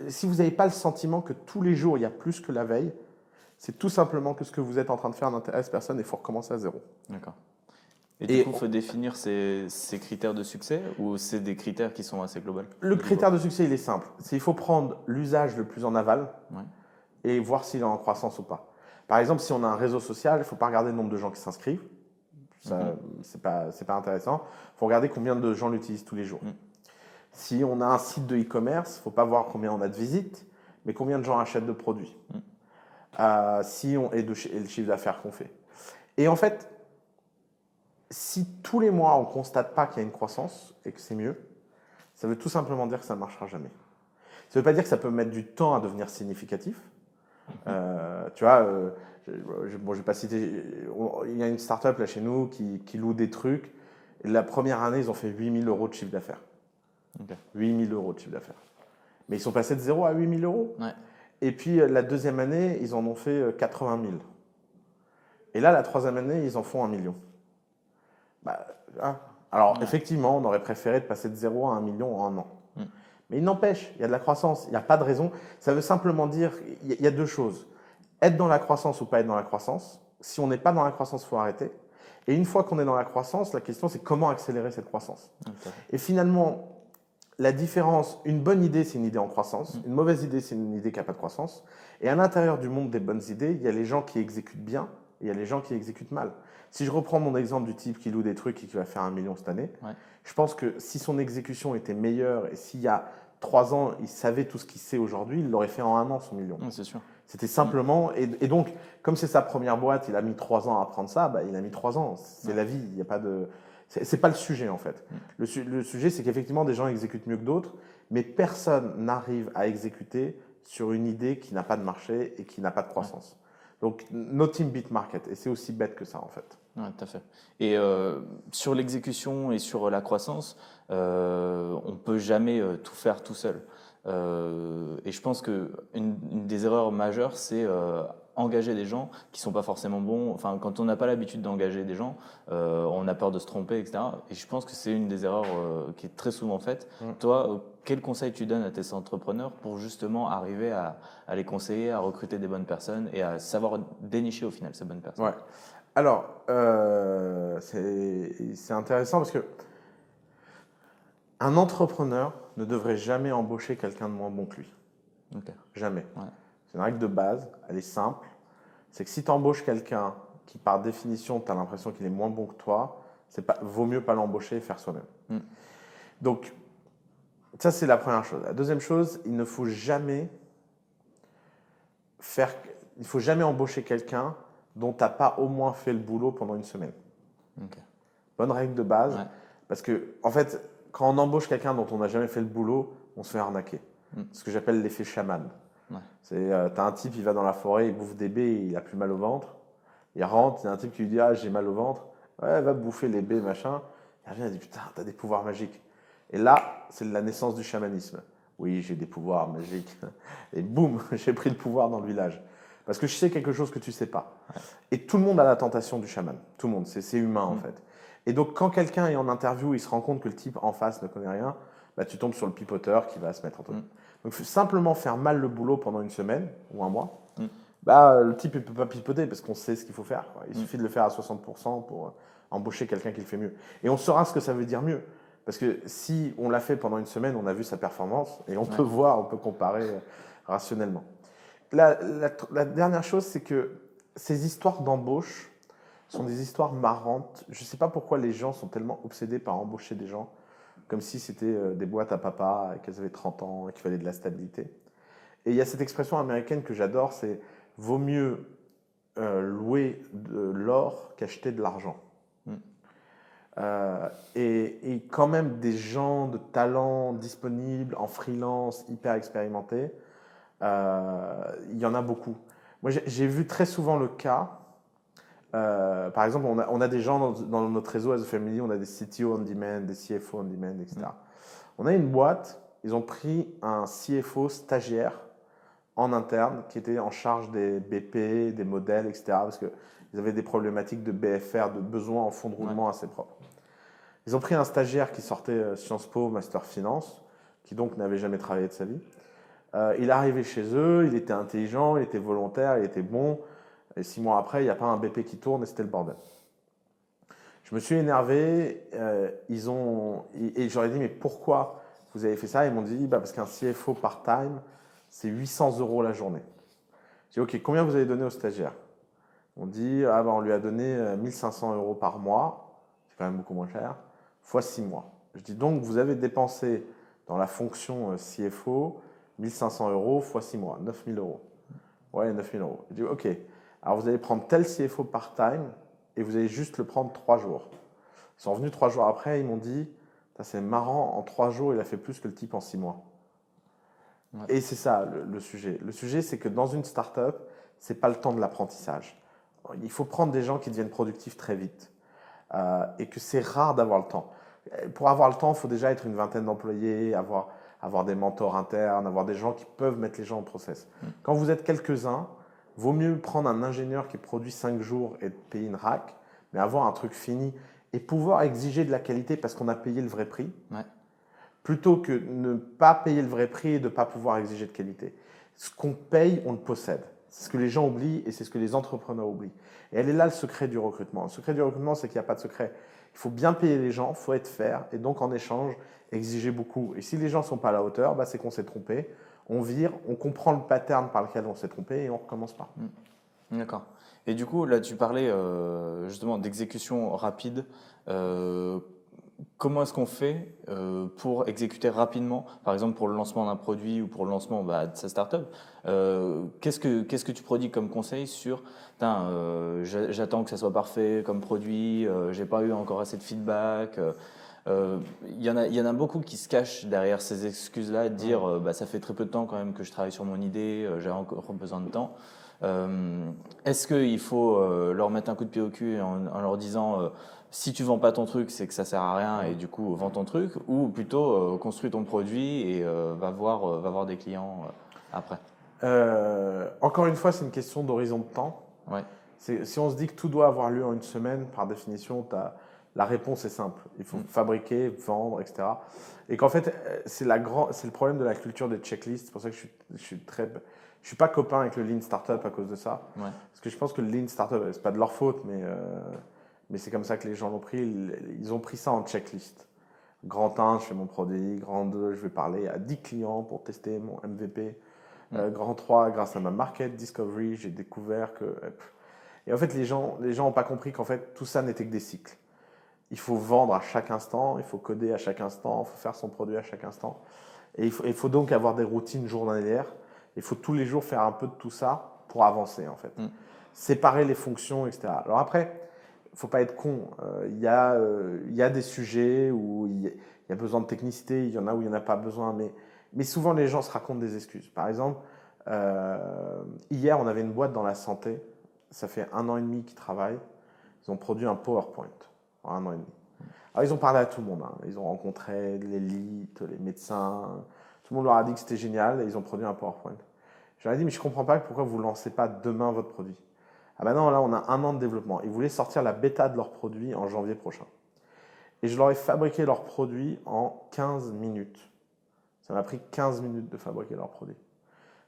Si vous n'avez pas le sentiment que tous les jours, il y a plus que la veille, c'est tout simplement que ce que vous êtes en train de faire n'intéresse personne et il faut recommencer à zéro. D'accord. Et du coup, il faut définir ces critères de succès ou c'est des critères qui sont assez globaux? Le critère de succès, il est simple. Il faut prendre l'usage le plus en aval et voir s'il est en croissance ou pas. Par exemple, si on a un réseau social, il ne faut pas regarder le nombre de gens qui s'inscrivent. Ça, c'est pas intéressant. Il faut regarder combien de gens l'utilisent tous les jours. Si on a un site de e-commerce, il ne faut pas voir combien on a de visites, mais combien de gens achètent de produits. Et le chiffre d'affaires qu'on fait. Et en fait, si tous les mois, on ne constate pas qu'il y a une croissance et que c'est mieux, ça veut tout simplement dire que ça ne marchera jamais. Ça ne veut pas dire que ça peut mettre du temps à devenir significatif. Tu vois, je vais pas citer, il y a une start-up là chez nous qui loue des trucs. Et la première année, ils ont fait 8 000 € de chiffre d'affaires. 8 000 € de chiffre d'affaires. Mais ils sont passés de 0 à 8 000 €. Ouais. Et puis la deuxième année, ils en ont fait 80 000. Et là, la troisième année, ils en font 1 million. Alors, effectivement, on aurait préféré de passer de 0 à 1 million en un an. Mais il n'empêche, il y a de la croissance, il n'y a pas de raison. Ça veut simplement dire, il y a deux choses. Être dans la croissance ou pas être dans la croissance. Si on n'est pas dans la croissance, il faut arrêter. Et une fois qu'on est dans la croissance, la question c'est comment accélérer cette croissance. Et finalement, la différence, une bonne idée, c'est une idée en croissance. Une mauvaise idée, c'est une idée qui n'a pas de croissance. Et à l'intérieur du monde des bonnes idées, il y a les gens qui exécutent bien et il y a les gens qui exécutent mal. Si je reprends mon exemple du type qui loue des trucs et qui va faire 1 million cette année, je pense que si son exécution était meilleure et s'il y a 3 ans, il savait tout ce qu'il sait aujourd'hui, il l'aurait fait en 1 an, son million. C'est sûr. C'était simplement, et donc, comme c'est sa première boîte, il a mis 3 ans à apprendre ça, il a mis 3 ans. C'est la vie, il n'y a pas de... C'est pas le sujet en fait. Le sujet, c'est qu'effectivement, des gens exécutent mieux que d'autres, mais personne n'arrive à exécuter sur une idée qui n'a pas de marché et qui n'a pas de croissance. Donc, no team beat market. Et c'est aussi bête que ça en fait. Ouais, tout à fait. Et sur l'exécution et sur la croissance, on ne peut jamais tout faire tout seul. Et je pense qu'une des erreurs majeures, c'est engager des gens qui ne sont pas forcément bons. Enfin, quand on n'a pas l'habitude d'engager des gens, on a peur de se tromper, etc. Et je pense que c'est une des erreurs qui est très souvent faite. Toi, quel conseil tu donnes à tes entrepreneurs pour justement arriver à les conseiller, à recruter des bonnes personnes et à savoir dénicher au final ces bonnes personnes? Alors, c'est intéressant parce que un entrepreneur ne devrait jamais embaucher quelqu'un de moins bon que lui. Jamais. C'est une règle de base, elle est simple. C'est que si tu embauches quelqu'un qui, par définition, tu as l'impression qu'il est moins bon que toi, vaut mieux pas l'embaucher et faire soi-même. Donc, ça, c'est la première chose. La deuxième chose, il ne faut jamais embaucher quelqu'un dont tu n'as pas au moins fait le boulot pendant une semaine. Bonne règle de base. Parce que, en fait, quand on embauche quelqu'un dont on n'a jamais fait le boulot, on se fait arnaquer. Ce que j'appelle l'effet chaman. Tu as un type, il va dans la forêt, il bouffe des baies, il a plus mal au ventre. Il rentre, il y a un type qui lui dit « Ah, j'ai mal au ventre. » Ouais, va bouffer les baies, machin. Il revient, il dit « Putain, t'as des pouvoirs magiques. » Et là, c'est la naissance du chamanisme. Oui, j'ai des pouvoirs magiques. Et boum, j'ai pris le pouvoir dans le village. Parce que je sais quelque chose que tu ne sais pas. Et tout le monde a la tentation du chaman. Tout le monde, c'est humain en fait. Et donc, quand quelqu'un est en interview, il se rend compte que le type en face ne connaît rien, tu tombes sur le pipoteur qui va se mettre en toi. Donc, simplement faire mal le boulot pendant une semaine ou un mois, le type ne peut pas pipoter parce qu'on sait ce qu'il faut faire. Il suffit de le faire à 60% pour embaucher quelqu'un qui le fait mieux. Et on saura ce que ça veut dire mieux. Parce que si on l'a fait pendant une semaine, on a vu sa performance et on peut voir, on peut comparer rationnellement. La dernière chose, c'est que ces histoires d'embauche sont des histoires marrantes. Je ne sais pas pourquoi les gens sont tellement obsédés par embaucher des gens, comme si c'était des boîtes à papa, et qu'elles avaient 30 ans et qu'il fallait de la stabilité. Et il y a cette expression américaine que j'adore, c'est « vaut mieux louer de l'or qu'acheter de l'argent ». Et quand même des gens de talent disponibles, en freelance, hyper expérimentés, il y en a beaucoup. Moi, j'ai vu très souvent le cas. Par exemple, on a des gens dans notre réseau as a family, on a des CTO on demand, des CFO on demand, etc. On a une boîte, ils ont pris un CFO stagiaire en interne qui était en charge des BP, des modèles, etc. Parce qu'ils avaient des problématiques de BFR, de besoins en fonds de roulement assez propres. Ils ont pris un stagiaire qui sortait Sciences Po, Master Finance, qui donc n'avait jamais travaillé de sa vie. Il est arrivé chez eux, il était intelligent, il était volontaire, il était bon. Et 6 mois après, il n'y a pas un BP qui tourne et c'était le bordel. Je me suis énervé, et j'aurais dit, mais pourquoi vous avez fait ça? Ils m'ont dit, parce qu'un CFO part-time, c'est 800 € la journée. J'ai dit, ok, combien vous avez donné aux stagiaires? On dit, on lui a donné 1500 € par mois, c'est quand même beaucoup moins cher, fois 6 mois. Je dis, donc vous avez dépensé dans la fonction CFO 1500 € fois 6 mois, 9000 €. Ouais, 9000 €. Je dis, ok, alors vous allez prendre tel CFO part-time et vous allez juste le prendre 3 jours. Ils sont revenus 3 jours après, ils m'ont dit, c'est marrant, en 3 jours, il a fait plus que le type en 6 mois. Ouais. Et c'est ça le sujet. Le sujet, c'est que dans une start-up, ce n'est pas le temps de l'apprentissage. Il faut prendre des gens qui deviennent productifs très vite. Et que c'est rare d'avoir le temps. Pour avoir le temps, il faut déjà être une vingtaine d'employés, avoir des mentors internes, avoir des gens qui peuvent mettre les gens en process. Quand vous êtes quelques-uns, vaut mieux prendre un ingénieur qui produit 5 jours et payer une rack, mais avoir un truc fini et pouvoir exiger de la qualité parce qu'on a payé le vrai prix, plutôt que ne pas payer le vrai prix et de ne pas pouvoir exiger de qualité. Ce qu'on paye, on le possède. C'est ce que les gens oublient et c'est ce que les entrepreneurs oublient. Et elle est là le secret du recrutement. Le secret du recrutement, c'est qu'il n'y a pas de secret. Il faut bien payer les gens, il faut être fair et donc en échange, exiger beaucoup. Et si les gens ne sont pas à la hauteur, c'est qu'on s'est trompé. On vire, on comprend le pattern par lequel on s'est trompé et on ne recommence pas. D'accord. Et du coup, là, tu parlais justement d'exécution rapide. Comment est-ce qu'on fait pour exécuter rapidement, par exemple pour le lancement d'un produit ou pour le lancement de sa startup? Qu'est-ce que tu produis comme conseil sur j'attends que ça soit parfait comme produit, j'ai pas eu encore assez de feedback. Il y en a beaucoup qui se cachent derrière ces excuses-là, de dire ça fait très peu de temps quand même que je travaille sur mon idée, j'ai encore besoin de temps. Est-ce qu'il faut leur mettre un coup de pied au cul en leur disant si tu vends pas ton truc, c'est que ça sert à rien et du coup vends ton truc, ou plutôt construis ton produit et va voir des clients après? Encore une fois, c'est une question d'horizon de temps. Ouais. Si on se dit que tout doit avoir lieu en une semaine, par définition, la réponse est simple. Il faut fabriquer, vendre, etc. Et qu'en fait, c'est le problème de la culture des checklists. C'est pour ça que je suis pas copain avec le Lean Startup à cause de ça. Ouais. Parce que je pense que le Lean Startup, c'est pas de leur faute, mais c'est comme ça que les gens l'ont pris. Ils ont pris ça en checklist. Grand 1, je fais mon produit. Grand 2, je vais parler à 10 clients pour tester mon MVP. Grand 3, grâce à ma market discovery, j'ai découvert que... Et en fait, les gens n'ont pas compris qu'en fait, tout ça n'était que des cycles. Il faut vendre à chaque instant, il faut coder à chaque instant, il faut faire son produit à chaque instant. Et il faut donc avoir des routines journalières. Il faut tous les jours faire un peu de tout ça pour avancer, en fait. Séparer les fonctions, etc. Alors après, il ne faut pas être con. Il y a des sujets où il y a besoin de technicité, il y en a où il n'y en a pas besoin, mais souvent les gens se racontent des excuses. Par exemple, hier, on avait une boîte dans la santé. Ça fait 1 an et demi qu'ils travaillent. Ils ont produit un PowerPoint en 1 an et demi. Alors, ils ont parlé à tout le monde. Ils ont rencontré l'élite, les médecins. Tout le monde leur a dit que c'était génial et ils ont produit un PowerPoint. Je leur ai dit, mais je ne comprends pas pourquoi vous ne lancez pas demain votre produit. Ah ben non, là, on a 1 an de développement. Ils voulaient sortir la bêta de leur produit en janvier prochain. Et je leur ai fabriqué leur produit en 15 minutes. Ça m'a pris 15 minutes de fabriquer leur produit.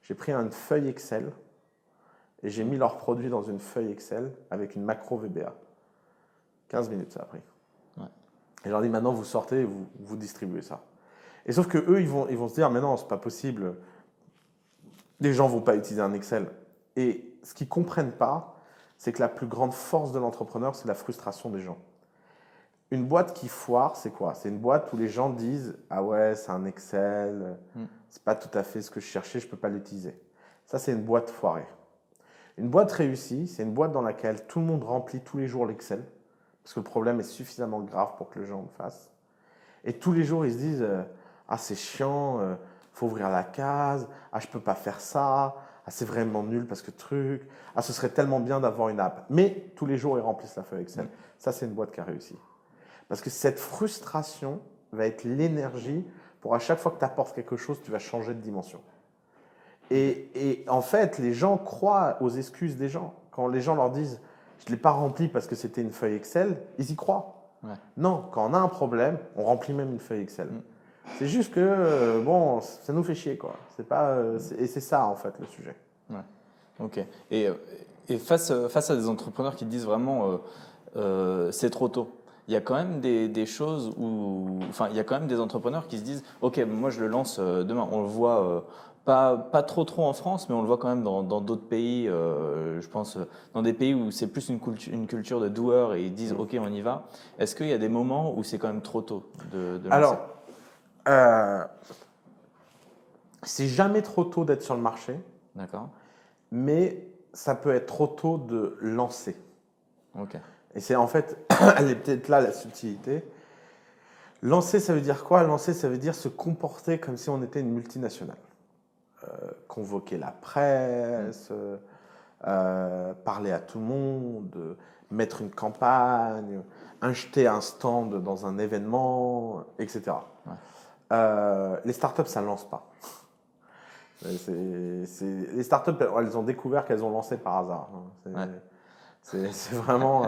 J'ai pris une feuille Excel et j'ai mis leur produit dans une feuille Excel avec une macro VBA. 15 minutes, ça a pris. Ouais. Et je leur dis, maintenant, vous sortez et vous distribuez ça. Et sauf que eux, ils vont se dire, mais non, c'est pas possible. Les gens ne vont pas utiliser un Excel. Et ce qu'ils ne comprennent pas, c'est que la plus grande force de l'entrepreneur, c'est la frustration des gens. Une boîte qui foire, c'est quoi? C'est une boîte où les gens disent, ah ouais, c'est un Excel, c'est pas tout à fait ce que je cherchais, je peux pas l'utiliser. Ça, c'est une boîte foirée. Une boîte réussie, c'est une boîte dans laquelle tout le monde remplit tous les jours l'Excel, parce que le problème est suffisamment grave pour que les gens le fassent. Et tous les jours, ils se disent, ah c'est chiant, faut ouvrir la case, ah je peux pas faire ça, ah c'est vraiment nul parce que truc, ah ce serait tellement bien d'avoir une app. Mais tous les jours, ils remplissent la feuille Excel. Ça, c'est une boîte qui a réussi. Parce que cette frustration va être l'énergie pour à chaque fois que tu apportes quelque chose, tu vas changer de dimension. Et en fait, les gens croient aux excuses des gens. Quand les gens leur disent « je ne l'ai pas rempli parce que c'était une feuille Excel », ils y croient. Ouais. Non, quand on a un problème, on remplit même une feuille Excel. C'est juste que, bon, ça nous fait chier, quoi. C'est pas, et c'est ça, en fait, le sujet. Ouais. Ok. Et face à des entrepreneurs qui disent vraiment c'est trop tôt, il y a quand même des choses où, enfin, il y a quand même des entrepreneurs qui se disent ok, moi je le lance demain. On le voit pas trop en France, mais on le voit quand même dans d'autres pays. Je pense dans des pays où c'est plus une culture de doueurs et ils disent ok, on y va. Est-ce qu'il y a des moments où c'est quand même trop tôt de lancer? Alors, euh, c'est jamais trop tôt d'être sur le marché, D'accord. mais ça peut être trop tôt de lancer. Ok. Et c'est en fait, elle est peut-être là la subtilité. Lancer, ça veut dire quoi? Lancer, ça veut dire se comporter comme si on était une multinationale. Convoquer la presse, parler à tout le monde, mettre une campagne, acheter un stand dans un événement, etc. Ouais. Les startups, ça ne lance pas. Les startups, elles ont découvert qu'elles ont lancé par hasard. C'est vraiment.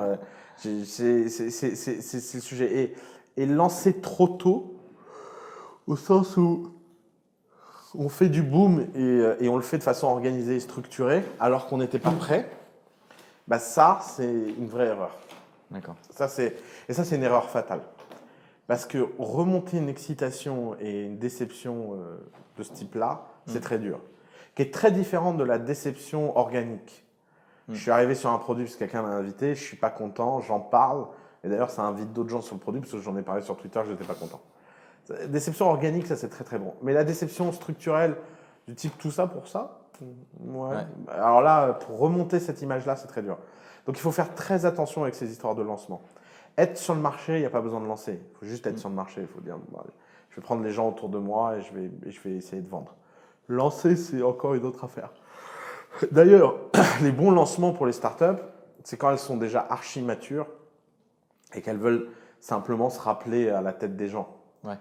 C'est le sujet. Et lancer trop tôt, au sens où on fait du boom et on le fait de façon organisée et structurée, alors qu'on n'était pas prêt, bah ça, c'est une vraie erreur. D'accord. Ça, c'est une erreur fatale. Parce que remonter une excitation et une déception de ce type-là, c'est très dur. Qui est très différente de la déception organique. Je suis arrivé sur un produit parce que quelqu'un m'a invité, je suis pas content, j'en parle. Et d'ailleurs, ça invite d'autres gens sur le produit parce que j'en ai parlé sur Twitter, je n'étais pas content. Déception organique, ça c'est très très bon. Mais la déception structurelle, du type tout ça pour ça, ouais. Alors là, pour remonter cette image-là, c'est très dur. Donc il faut faire très attention avec ces histoires de lancement. Être sur le marché, il n'y a pas besoin de lancer. Il faut juste être sur le marché. Il faut dire, bon, allez, je vais prendre les gens autour de moi et je vais essayer de vendre. Lancer, c'est encore une autre affaire. D'ailleurs, les bons lancements pour les startups, c'est quand elles sont déjà archi matures et qu'elles veulent simplement se rappeler à la tête des gens. Ouais.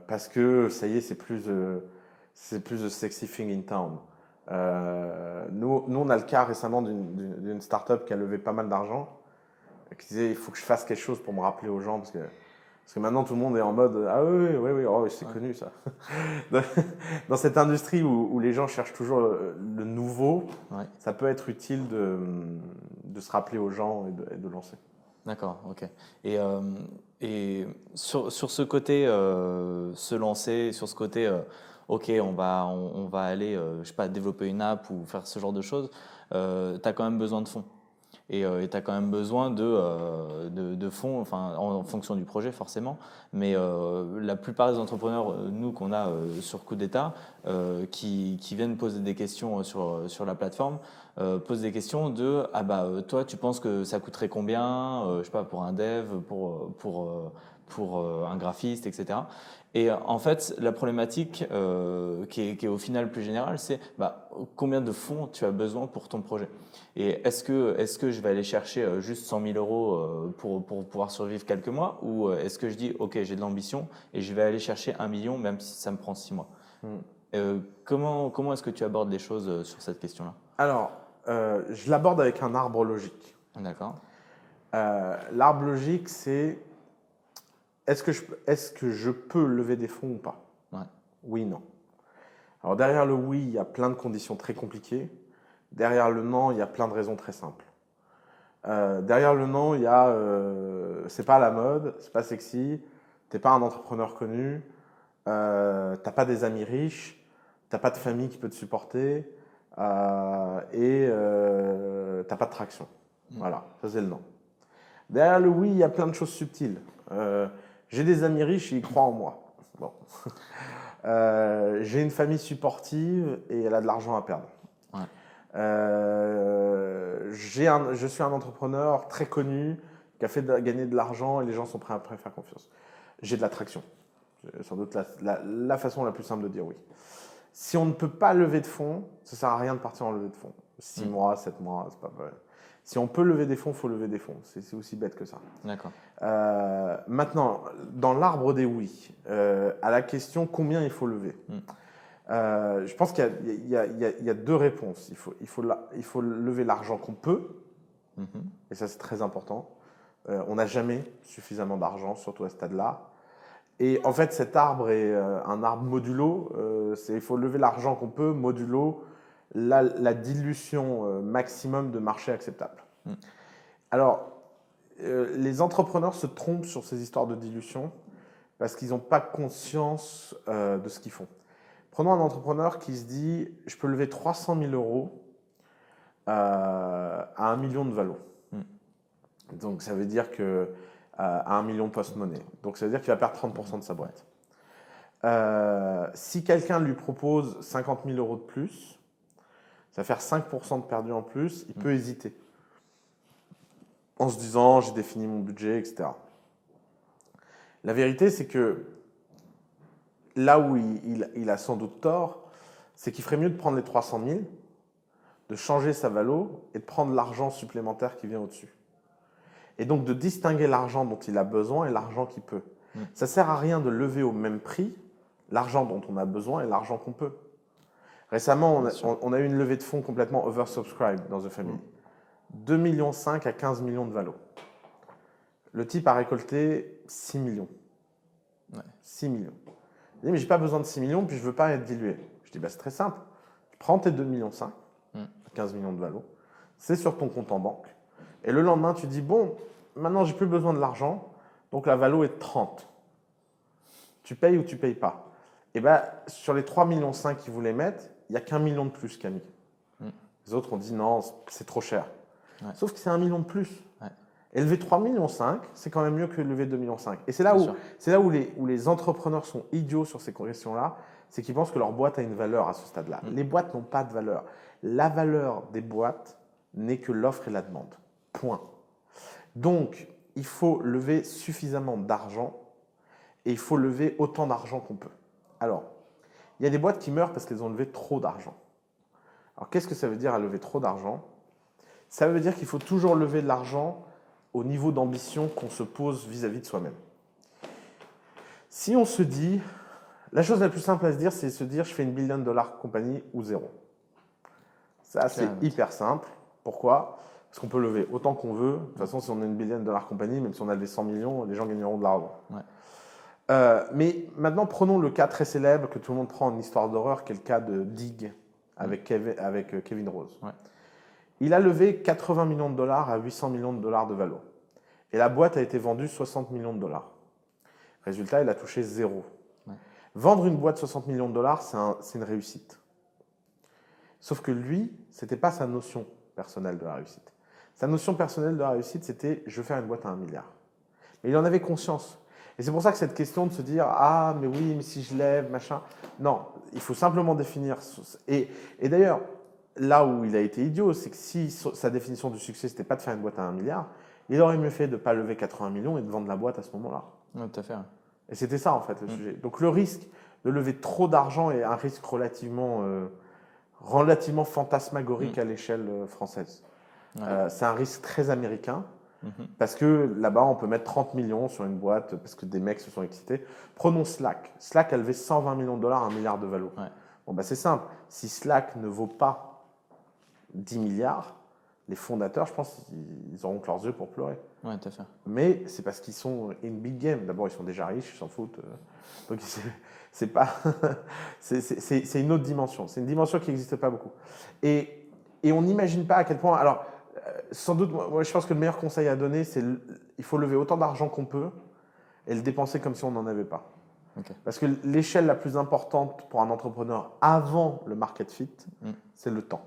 Parce que ça y est, c'est plus the sexy thing in town. Nous, on a le cas récemment d'une startup qui a levé pas mal d'argent, qui disait il faut que je fasse quelque chose pour me rappeler aux gens parce que maintenant tout le monde est en mode ah oui, oh, c'est connu ça. Dans cette industrie où les gens cherchent toujours le nouveau, ça peut être utile de se rappeler aux gens et de lancer. D'accord, ok. Et sur ce côté se lancer, sur ce côté ok, on va aller, je sais pas, développer une app ou faire ce genre de choses, tu as quand même besoin de fonds. Et tu as quand même besoin de fonds, enfin, en fonction du projet forcément. Mais la plupart des entrepreneurs, nous qu'on a sur Coup d'État, qui viennent poser des questions sur la plateforme, posent des questions de ah bah toi tu penses que ça coûterait combien, je sais pas, pour un dev, pour un graphiste, etc. Et en fait, la problématique qui est au final plus générale, c'est bah, combien de fonds tu as besoin pour ton projet. Et est-ce que je vais aller chercher juste 100 000 euros pour pouvoir survivre quelques mois, ou est-ce que je dis ok, j'ai de l'ambition et je vais aller chercher 1 million même si ça me prend 6 mois. Comment est-ce que tu abordes les choses sur cette question-là? Alors, je l'aborde avec un arbre logique. D'accord. L'arbre logique, c'est est-ce que je peux lever des fonds ou pas? Ouais. Oui, non. Alors derrière le oui, il y a plein de conditions très compliquées. Derrière le non, il y a plein de raisons très simples. Derrière le non, il y a c'est pas à la mode, c'est pas sexy, t'es pas un entrepreneur connu, t'as pas des amis riches, t'as pas de famille qui peut te supporter et t'as pas de traction. Voilà, ça c'est le non. Derrière le oui, il y a plein de choses subtiles. J'ai des amis riches et ils croient en moi. Bon. J'ai une famille supportive et elle a de l'argent à perdre. Ouais. Je suis un entrepreneur très connu qui a fait gagner de l'argent et les gens sont prêts à faire confiance. J'ai de l'attraction. C'est sans doute la façon la plus simple de dire oui. Si on ne peut pas lever de fonds, ça ne sert à rien de partir en levée de fonds. 6 mois, 7 mois, c'est pas vrai. Si on peut lever des fonds, il faut lever des fonds. C'est aussi bête que ça. D'accord. Maintenant, dans l'arbre des oui, à la question combien il faut lever, je pense qu'il y a deux réponses. Il faut lever l'argent qu'on peut, et ça c'est très important. On n'a jamais suffisamment d'argent, surtout à ce stade-là. Et en fait, cet arbre est un arbre modulo. Il faut lever l'argent qu'on peut, modulo la dilution maximum de marché acceptable. Alors, les entrepreneurs se trompent sur ces histoires de dilution parce qu'ils n'ont pas conscience de ce qu'ils font. Prenons un entrepreneur qui se dit « je peux lever 300 000 euros à 1 million de valo ». Donc, ça veut dire que à 1 million post-monnaie. Donc, ça veut dire qu'il va perdre 30% de sa boîte. Si quelqu'un lui propose 50 000 euros de plus, ça va faire 5% de perdu en plus, il peut hésiter. En se disant, j'ai défini mon budget, etc. La vérité, c'est que là où il a sans doute tort, c'est qu'il ferait mieux de prendre les 300 000, de changer sa valo et de prendre l'argent supplémentaire qui vient au-dessus. Et donc de distinguer l'argent dont il a besoin et l'argent qu'il peut. Ça ne sert à rien de lever au même prix l'argent dont on a besoin et l'argent qu'on peut. Récemment, on a eu une levée de fonds complètement oversubscribed dans The Family. 2,5 millions à 15 millions de valo. Le type a récolté 6 millions. 6 millions. Il dit, mais j'ai pas besoin de 6 millions, puis je veux pas être dilué. Je dis, bah, c'est très simple. Tu prends tes 2,5 millions, 15 millions de valo, c'est sur ton compte en banque. Et le lendemain, tu dis, bon, maintenant, j'ai plus besoin de l'argent, donc la valo est de 30. Tu payes ou tu payes pas. Et bien, sur les 3,5 millions qu'ils voulaient mettre, il n'y a qu'1 million de plus qu'a mis. Les autres ont dit, non, c'est trop cher. Sauf que c'est 1 million de plus. Et lever 3,5 millions, c'est quand même mieux que lever 2,5 millions. Et c'est là où les entrepreneurs sont idiots sur ces questions-là, c'est qu'ils pensent que leur boîte a une valeur à ce stade-là. Les boîtes n'ont pas de valeur. La valeur des boîtes n'est que l'offre et la demande. Point. Donc, il faut lever suffisamment d'argent et il faut lever autant d'argent qu'on peut. Alors, il y a des boîtes qui meurent parce qu'elles ont levé trop d'argent. Alors, qu'est-ce que ça veut dire à lever trop d'argent? Ça veut dire qu'il faut toujours lever de l'argent au niveau d'ambition qu'on se pose vis-à-vis de soi-même. Si on se dit, la chose la plus simple à se dire, c'est se dire, je fais une billion dollar compagnie ou zéro. Ça, c'est hyper simple. Pourquoi? Parce qu'on peut lever autant qu'on veut. De toute façon, si on a une billion dollar compagnie, même si on a levé 100 millions, les gens gagneront de l'argent. Mais maintenant, prenons le cas très célèbre que tout le monde prend en histoire d'horreur, qui est le cas de Dig avec Kevin Rose. Il a levé 80 millions de dollars à 800 millions de dollars de valo. Et la boîte a été vendue 60 millions de dollars. Résultat, il a touché zéro. Vendre une boîte 60 millions de dollars, c'est une réussite. Sauf que lui, ce n'était pas sa notion personnelle de la réussite. Sa notion personnelle de la réussite, c'était « je veux faire une boîte à 1 milliard ». Mais il en avait conscience. Et c'est pour ça que cette question de se dire « ah, mais oui, mais si je lève, machin ». Non, il faut simplement définir. Et d'ailleurs, là où il a été idiot, c'est que si sa définition du succès, ce n'était pas de faire une boîte à 1 milliard, il aurait mieux fait de ne pas lever 80 millions et de vendre la boîte à ce moment-là. Oui, tout à fait. Et c'était ça, en fait, le sujet. Donc, le risque de lever trop d'argent est un risque relativement fantasmagorique à l'échelle française. C'est un risque très américain parce que là-bas, on peut mettre 30 millions sur une boîte parce que des mecs se sont excités. Prenons Slack. Slack a levé 120 millions de dollars, 1 milliard de valo. Bon, bah, c'est simple. Si Slack ne vaut pas 10 milliards, les fondateurs, je pense, ils auront que leurs yeux pour pleurer. Oui, tout à fait. Mais c'est parce qu'ils sont in big game. D'abord, ils sont déjà riches, ils s'en foutent. Donc, c'est pas, c'est une autre dimension. C'est une dimension qui n'existe pas beaucoup. Et on n'imagine pas à quel point. Alors, sans doute, moi, je pense que le meilleur conseil à donner, c'est il faut lever autant d'argent qu'on peut et le dépenser comme si on n'en avait pas. Parce que l'échelle la plus importante pour un entrepreneur avant le market fit, c'est le temps.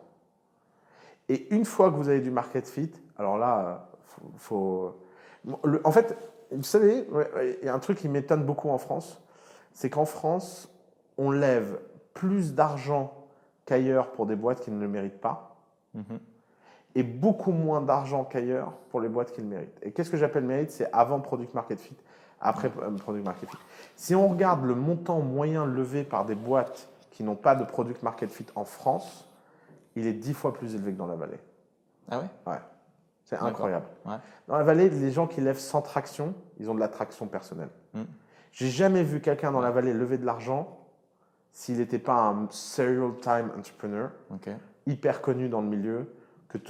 Et une fois que vous avez du market fit, alors là, en fait, vous savez, il y a un truc qui m'étonne beaucoup en France, c'est qu'en France, on lève plus d'argent qu'ailleurs pour des boîtes qui ne le méritent pas, et beaucoup moins d'argent qu'ailleurs pour les boîtes qui le méritent. Et qu'est-ce que j'appelle mérite? C'est avant Product Market Fit, après Product Market Fit. Si on regarde le montant moyen levé par des boîtes qui n'ont pas de Product Market Fit en France, il est 10 fois plus élevé que dans la vallée. Ah ouais? Ouais. C'est incroyable. Ouais. Dans la vallée, les gens qui lèvent sans traction, ils ont de la traction personnelle. J'ai jamais vu quelqu'un dans la vallée lever de l'argent s'il n'était pas un serial time entrepreneur, hyper connu dans le milieu,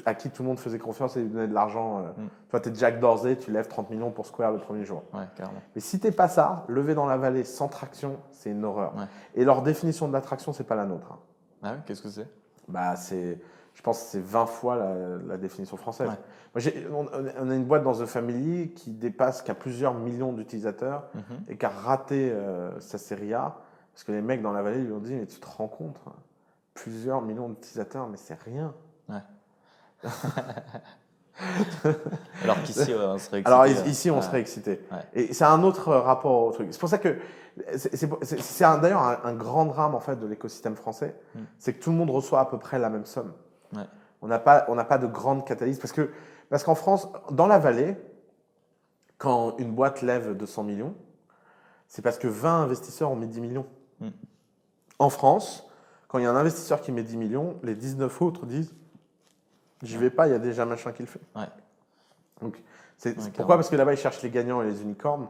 à qui tout le monde faisait confiance et lui donnait de l'argent. Toi, tu es Jack Dorsey, tu lèves 30 millions pour Square le premier jour. Ouais, carrément. Mais si tu n'es pas ça, lever dans la vallée sans traction, c'est une horreur. Ouais. Et leur définition de la traction, ce n'est pas la nôtre. Ah ouais, qu'est-ce que c'est? Bah, je pense que c'est 20 fois la définition française. Ouais. Moi, on a une boîte dans The Family qui a plusieurs millions d'utilisateurs et qui a raté sa série A parce que les mecs dans la vallée lui ont dit mais tu te rends compte, hein, plusieurs millions d'utilisateurs, mais c'est rien. Ouais. Alors qu'ici, on serait excité. Alors ici, on serait excité. Ouais. Et c'est un autre rapport au truc. C'est pour ça que c'est d'ailleurs un grand drame en fait de l'écosystème français, c'est que tout le monde reçoit à peu près la même somme. Ouais. On n'a pas de grande catalyse parce qu'en France, dans la vallée, quand une boîte lève 200 millions, c'est parce que 20 investisseurs ont mis 10 millions. En France, quand il y a un investisseur qui met 10 millions, les 19 autres disent j'y vais pas, il y a déjà machin qui le fait. Ouais. Donc, pourquoi? Parce que là-bas, ils cherchent les gagnants et les unicornes.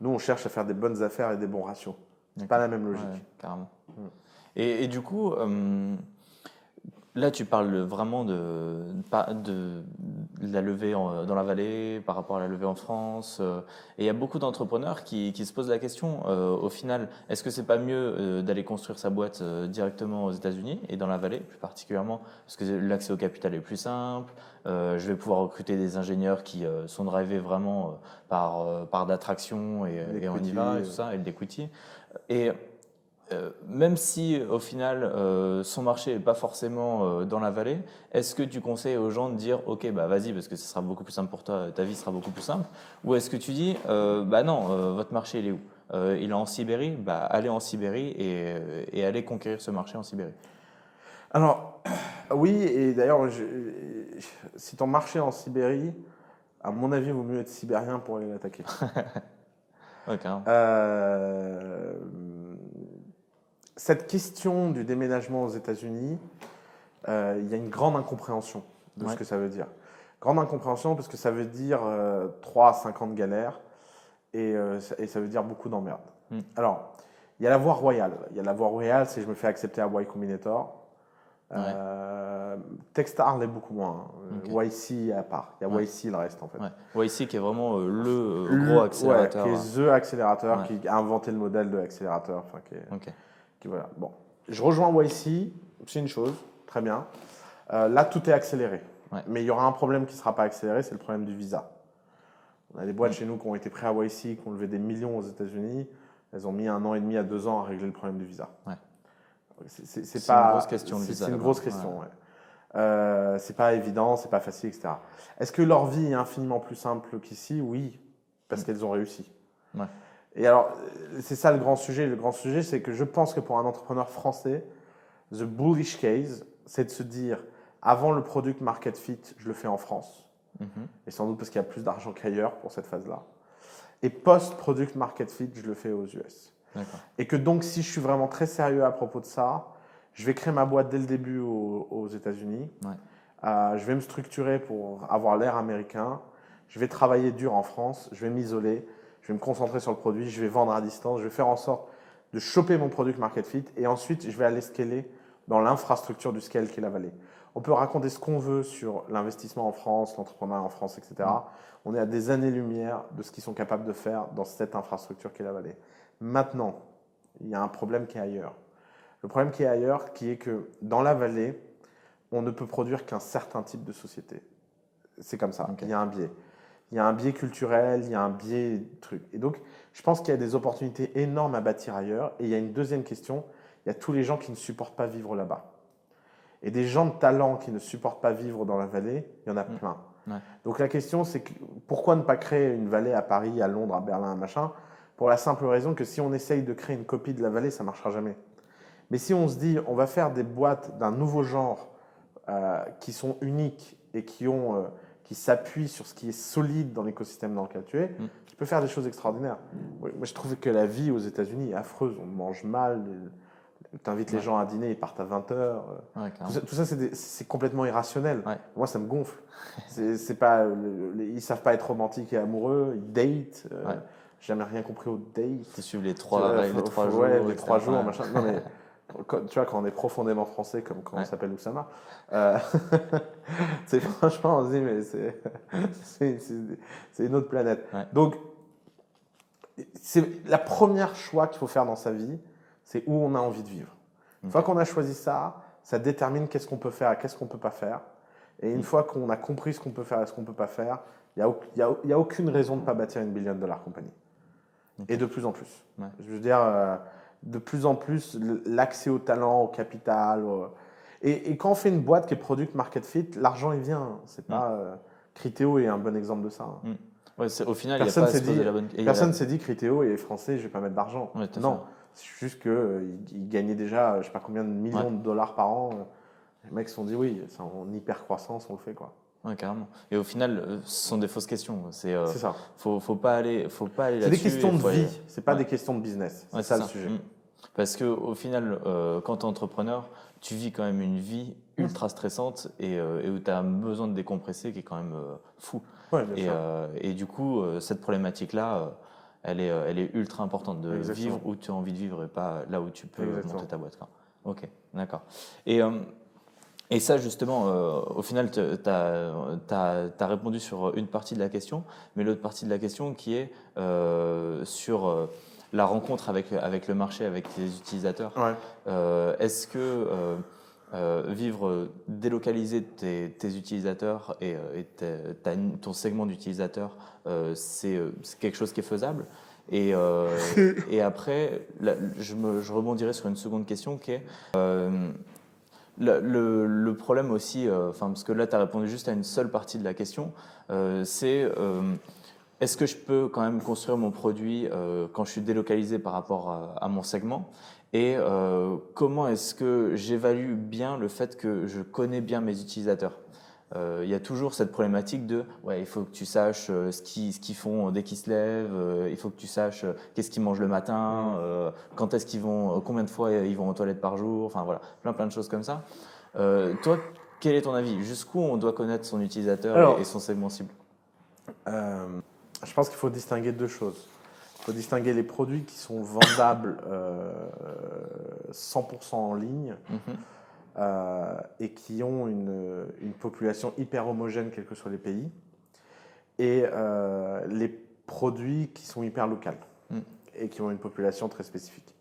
Nous, on cherche à faire des bonnes affaires et des bons ratios. C'est pas la même logique. Ouais, carrément. Et du coup, là, tu parles vraiment de la levée dans la vallée par rapport à la levée en France. Et il y a beaucoup d'entrepreneurs qui se posent la question, au final, est-ce que c'est pas mieux d'aller construire sa boîte directement aux États-Unis et dans la vallée, plus particulièrement, parce que l'accès au capital est plus simple, je vais pouvoir recruter des ingénieurs qui sont drivés vraiment par d'attraction et on y va, et tout ça, et l'equity. Et même si au final son marché n'est pas forcément dans la vallée, est-ce que tu conseilles aux gens de dire ok bah vas-y parce que ce sera beaucoup plus simple pour toi, ta vie sera beaucoup plus simple, ou est-ce que tu dis bah non, votre marché il est où? Il est en Sibérie, bah allez en Sibérie et allez conquérir ce marché en Sibérie. Alors oui, et d'ailleurs si ton marché est en Sibérie, à mon avis, il vaut mieux être sibérien pour aller l'attaquer. Ouais, carrément. Cette question du déménagement aux États-Unis, il y a une grande incompréhension de ce que ça veut dire. Grande incompréhension parce que ça veut dire 3 à 5 ans de galère et ça veut dire beaucoup d'emmerdes. Alors, il y a la voie royale. Il y a la voie royale, c'est je me fais accepter à Y Combinator. Techstar l'est beaucoup moins. YC à part. Il y a YC, le reste en fait. YC qui est vraiment le gros accélérateur. Qui est the accélérateur, qui a inventé le modèle de l'accélérateur. Voilà. Bon. Je rejoins YC, c'est une chose, très bien. Là, tout est accéléré. Mais il y aura un problème qui ne sera pas accéléré, c'est le problème du visa. On a des boîtes chez nous qui ont été prêtes à YC, qui ont levé des millions aux États-Unis. Elles ont mis 1 an et demi à 2 ans à régler le problème du visa. C'est une grosse question, le visa. C'est une grosse question, c'est pas évident, c'est pas facile, etc. Est-ce que leur vie est infiniment plus simple qu'ici? Oui, parce qu'elles ont réussi. Et alors, c'est ça le grand sujet. Le grand sujet, c'est que je pense que pour un entrepreneur français, the bullish case, c'est de se dire, avant le product market fit, je le fais en France. Et sans doute parce qu'il y a plus d'argent qu'ailleurs pour cette phase-là. Et post-product market fit, je le fais aux US. Et que donc, si je suis vraiment très sérieux à propos de ça, je vais créer ma boîte dès le début aux États-Unis. Je vais me structurer pour avoir l'air américain. Je vais travailler dur en France. Je vais m'isoler. Je vais me concentrer sur le produit. Je vais vendre à distance. Je vais faire en sorte de choper mon product market fit. Et ensuite, je vais aller scaler dans l'infrastructure du scale qui est la vallée. On peut raconter ce qu'on veut sur l'investissement en France, l'entrepreneuriat en France, etc. On est à des années-lumière de ce qu'ils sont capables de faire dans cette infrastructure qui est la vallée. Maintenant, il y a un problème qui est ailleurs. Le problème qui est ailleurs, qui est que dans la vallée, on ne peut produire qu'un certain type de société. C'est comme ça, il y a un biais. Il y a un biais culturel, il y a un biais truc. Et donc, je pense qu'il y a des opportunités énormes à bâtir ailleurs. Et il y a une deuxième question, il y a tous les gens qui ne supportent pas vivre là-bas. Et des gens de talent qui ne supportent pas vivre dans la vallée, il y en a plein. Donc la question, c'est pourquoi ne pas créer une vallée à Paris, à Londres, à Berlin, à machin? Pour la simple raison que si on essaye de créer une copie de la vallée, ça ne marchera jamais. Mais si on se dit, on va faire des boîtes d'un nouveau genre qui sont uniques et qui s'appuient sur ce qui est solide dans l'écosystème dans lequel tu es, tu peux faire des choses extraordinaires. Moi, je trouve que la vie aux États-Unis est affreuse. On mange mal, tu invites les gens à dîner, ils partent à 20h. Tout ça c'est complètement irrationnel. Moi, ça me gonfle. C'est pas, ils ne savent pas être romantiques et amoureux, ils datent. J'ai jamais rien compris au date. Tu suives les 3 jours. Les 3 jours, machin. Non, mais tu vois, quand on est profondément français, comme quand on Ouais. s'appelle Oussama, euh, c'est franchement, on se dit, mais c'est une autre planète. Ouais. Donc, c'est la première choix qu'il faut faire dans sa vie, c'est où on a envie de vivre. Une fois Ok. qu'on a choisi ça, ça détermine qu'est-ce qu'on peut faire et qu'est-ce qu'on ne peut pas faire. Et une fois qu'on a compris ce qu'on peut faire et ce qu'on ne peut pas faire, il n'y a aucune raison de ne pas bâtir une billion-dollar compagnie. Ok. Et de plus en plus. Ouais. Je veux dire, de plus en plus, l'accès au talent, au capital. Et quand on fait une boîte qui est product market fit, l'argent, il vient. C'est pas, Criteo est un bon exemple de ça. Mm. Ouais, au final, il n'y a Personne pas à s'est se poser dit, la bonne question. personne s'est dit Criteo est français, je vais pas mettre d'argent. Ouais, tout à Non, c'est juste qu'ils gagnaient déjà, je sais pas combien de millions de dollars par an. Les mecs se sont dit oui, c'est en hyper croissance, on le fait quoi. Ouais, carrément. Et au final, ce sont des fausses questions. C'est ça. Faut pas aller C'est là-dessus. des questions de vie, c'est pas Ouais. des questions de business. C'est Ouais, ça le sujet. Mm. Parce que au final, quand tu es entrepreneur, tu vis quand même une vie ultra stressante et où tu as besoin de décompresser qui est quand même fou. Ouais, bien sûr. Et du coup, cette problématique-là, elle est ultra importante de Exactement. vivre où tu as envie de vivre et pas là où tu peux Exactement. monter ta boîte, quoi. Ok, d'accord. Et ça, justement, au final, tu as répondu sur une partie de la question, mais l'autre partie de la question qui est sur la rencontre avec le marché, avec les utilisateurs. Ouais. Est-ce que délocaliser tes utilisateurs et ton segment d'utilisateurs, c'est quelque chose qui est faisable? Et après, là, je rebondirai sur une seconde question qui est le problème aussi, parce que là, tu as répondu juste à une seule partie de la question, c'est est-ce que je peux quand même construire mon produit quand je suis délocalisé par rapport à mon segment? Et comment est-ce que j'évalue bien le fait que je connais bien mes utilisateurs? Il y a toujours cette problématique de ouais, il faut que tu saches ce qu'ils font dès qu'ils se lèvent, il faut que tu saches qu'est-ce qu'ils mangent le matin, quand est-ce qu'ils vont, combien de fois ils vont aux toilettes par jour, enfin voilà, plein de choses comme ça. Toi, quel est ton avis? Jusqu'où on doit connaître son utilisateur Alors, et son segment cible? Je pense qu'il faut distinguer deux choses. Il faut distinguer les produits qui sont vendables 100% en ligne et qui ont une population hyper homogène, quels que soient les pays, et les produits qui sont hyper locaux et qui ont une population très spécifique.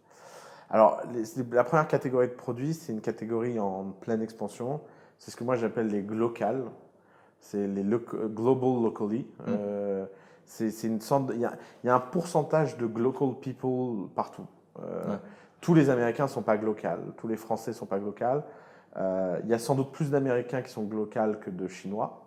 Alors, la première catégorie de produits, c'est une catégorie en pleine expansion. C'est ce que moi j'appelle les glocals. C'est les global locally. C'est une sorte il y a un pourcentage de global people partout. Tous les Américains ne sont pas glocals, tous les Français ne sont pas glocals. Il y a sans doute plus d'Américains qui sont glocals que de Chinois.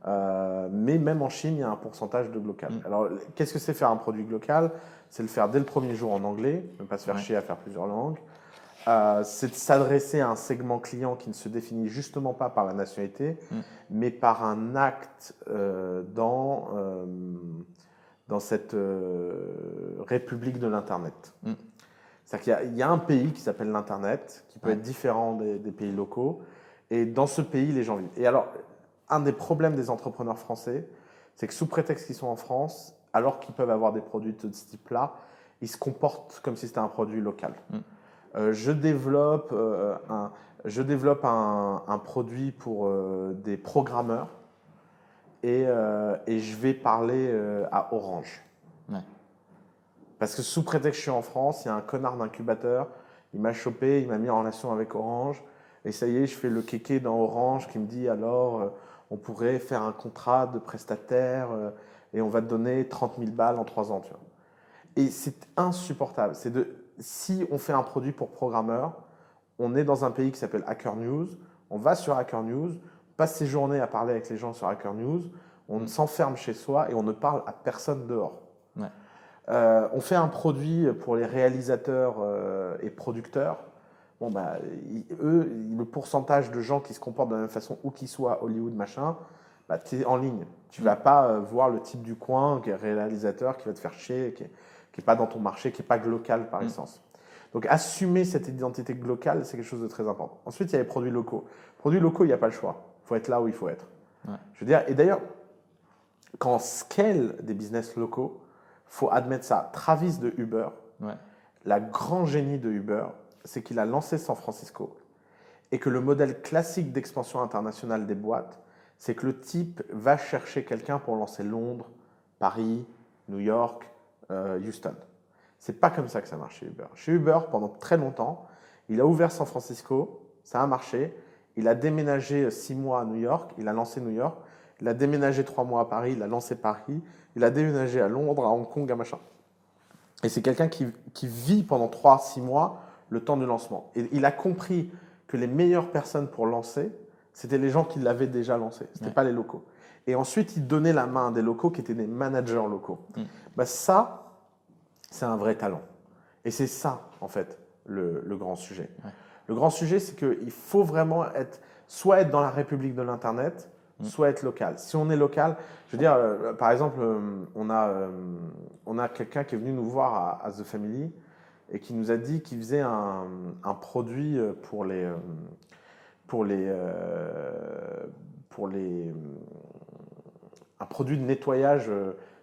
Mais même en Chine, il y a un pourcentage de glocal. Alors, qu'est-ce que c'est faire un produit glocal? C'est le faire dès le premier jour en anglais, ne pas se faire chier à faire plusieurs langues. C'est de s'adresser à un segment client qui ne se définit justement pas par la nationalité, mais par un acte dans cette république de l'Internet. C'est-à-dire qu'il y a un pays qui s'appelle l'Internet, qui peut être différent des pays locaux, et dans ce pays, les gens vivent. Et alors, un des problèmes des entrepreneurs français, c'est que sous prétexte qu'ils sont en France, alors qu'ils peuvent avoir des produits de ce type-là, ils se comportent comme si c'était un produit local. Je développe un produit pour des programmeurs et je vais parler à Orange. Parce que sous prétexte que je suis en France, il y a un connard d'incubateur, il m'a chopé, il m'a mis en relation avec Orange, et ça y est, je fais le kéké dans Orange qui me dit alors on pourrait faire un contrat de prestataire et on va te donner 30 000 balles en 3 ans. Tu vois. Et c'est insupportable. Si on fait un produit pour programmeurs, on est dans un pays qui s'appelle Hacker News, on va sur Hacker News, on passe ses journées à parler avec les gens sur Hacker News, on s'enferme chez soi et on ne parle à personne dehors. On fait un produit pour les réalisateurs et producteurs. Bon, bah, eux, le pourcentage de gens qui se comportent de la même façon, où qu'ils soient, Hollywood, machin, bah, tu es en ligne. Tu ne vas pas voir le type du coin, qui est réalisateur, qui va te faire chier, qui n'est pas dans ton marché, qui n'est pas local par essence. Donc, assumer cette identité globale, c'est quelque chose de très important. Ensuite, il y a les produits locaux. Produits locaux, il n'y a pas le choix. Il faut être là où il faut être. Je veux dire, et d'ailleurs, quand on scale des business locaux, il faut admettre ça. Travis de Uber, la grand génie de Uber, c'est qu'il a lancé San Francisco et que le modèle classique d'expansion internationale des boîtes, c'est que le type va chercher quelqu'un pour lancer Londres, Paris, New York, Houston. C'est pas comme ça que ça marche chez Uber. Chez Uber, pendant très longtemps, il a ouvert San Francisco, ça a marché. Il a déménagé 6 mois à New York, il a lancé New York. Il a déménagé 3 mois à Paris, il a lancé Paris. Il a déménagé à Londres, à Hong Kong, à machin. Et c'est quelqu'un qui vit pendant 3-6 mois le temps du lancement. Et il a compris que les meilleures personnes pour lancer, c'était les gens qui l'avaient déjà lancé, ce n'était pas les locaux. Et ensuite, il donnait la main à des locaux qui étaient des managers locaux. Bah, ça, c'est un vrai talent. Et c'est ça, en fait, le grand sujet. Le grand sujet, c'est qu'il faut vraiment soit être dans la république de l'Internet, soit être local. Si on est local, je veux dire, par exemple, on a quelqu'un qui est venu nous voir à The Family et qui nous a dit qu'il faisait un produit pour un produit de nettoyage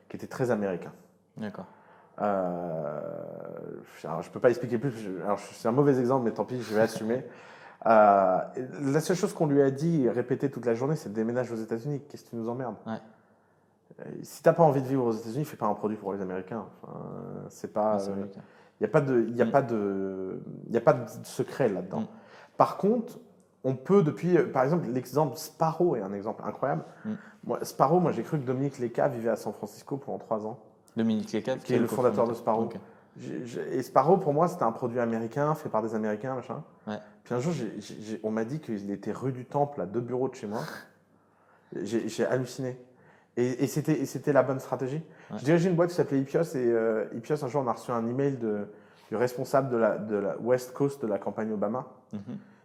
qui était très américain. D'accord. Alors, je ne peux pas expliquer plus. C'est un mauvais exemple, mais tant pis, je vais assumer. La seule chose qu'on lui a dit et répété toute la journée, c'est déménage aux États-Unis. Qu'est-ce que tu nous emmerdes? Si tu n'as pas envie de vivre aux États-Unis, fais pas un produit pour les Américains. Enfin, c'est pas. Il n'y a pas de secret là-dedans. Par contre, on peut par exemple, l'exemple Sparrow est un exemple incroyable. Sparrow, moi j'ai cru que Dominique Leka vivait à San Francisco pendant 3 ans. Dominique Leka, qui est le fondateur de Sparrow. Okay. Et Sparrow, pour moi, c'était un produit américain, fait par des Américains, machin. Puis un jour, on m'a dit qu'il était rue du Temple, à 2 bureaux de chez moi. J'ai halluciné. Et c'était la bonne stratégie. Je dirigeais une boîte qui s'appelait Ipios, et Ipios, un jour, on a reçu un email du responsable de la West Coast de la campagne Obama,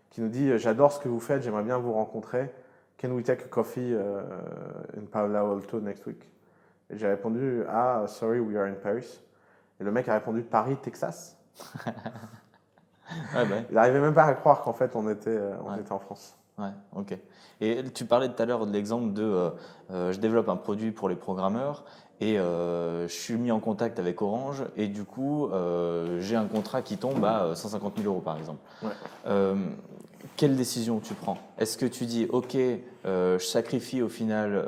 qui nous dit « J'adore ce que vous faites, j'aimerais bien vous rencontrer. Can we take a coffee in Palo Alto next week ?» Et j'ai répondu « Ah, sorry, we are in Paris ». Et le mec a répondu « Paris, Texas ». Il n'arrivait même pas à croire qu'en fait on était en France. Ouais, ok. Et tu parlais tout à l'heure de l'exemple de je développe un produit pour les programmeurs et je suis mis en contact avec Orange et du coup j'ai un contrat qui tombe à 150 000 € par exemple. Quelle décision tu prends? Est-ce que tu dis ok, je sacrifie au final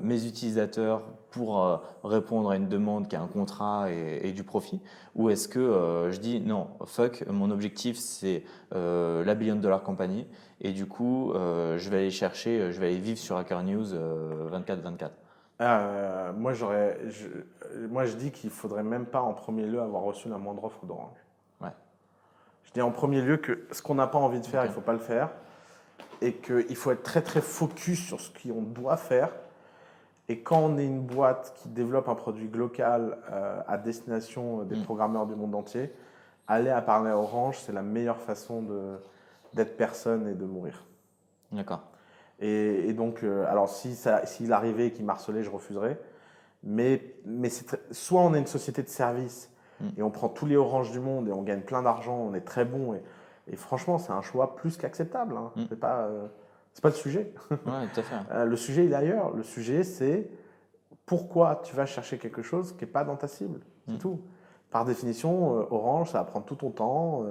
mes utilisateurs pour répondre à une demande qui a un contrat et du profit, ou est-ce que je dis non, fuck, mon objectif c'est la billion-dollar compagnie et du coup je vais aller chercher, je vais aller vivre sur Hacker News 24/24? Moi je dis qu'il faudrait même pas en premier lieu avoir reçu la moindre offre d'Orange. Je dis en premier lieu que ce qu'on n'a pas envie de faire, il ne faut pas le faire et qu'il faut être très très focus sur ce qu'on doit faire. Et quand on est une boîte qui développe un produit local à destination des programmeurs du monde entier, aller à parler à Orange, c'est la meilleure façon d'être personne et de mourir. D'accord. Et donc, alors s'il arrivait et qu'il m'harcelait, je refuserais. Mais soit on est une société de service et on prend tous les Orange du monde et on gagne plein d'argent, on est très bon. Et franchement, c'est un choix plus qu'acceptable. Hein. C'est pas le sujet. Ouais, tout à fait. Le sujet, il est ailleurs. Le sujet, c'est pourquoi tu vas chercher quelque chose qui n'est pas dans ta cible. C'est tout. Par définition, Orange, ça va prendre tout ton temps.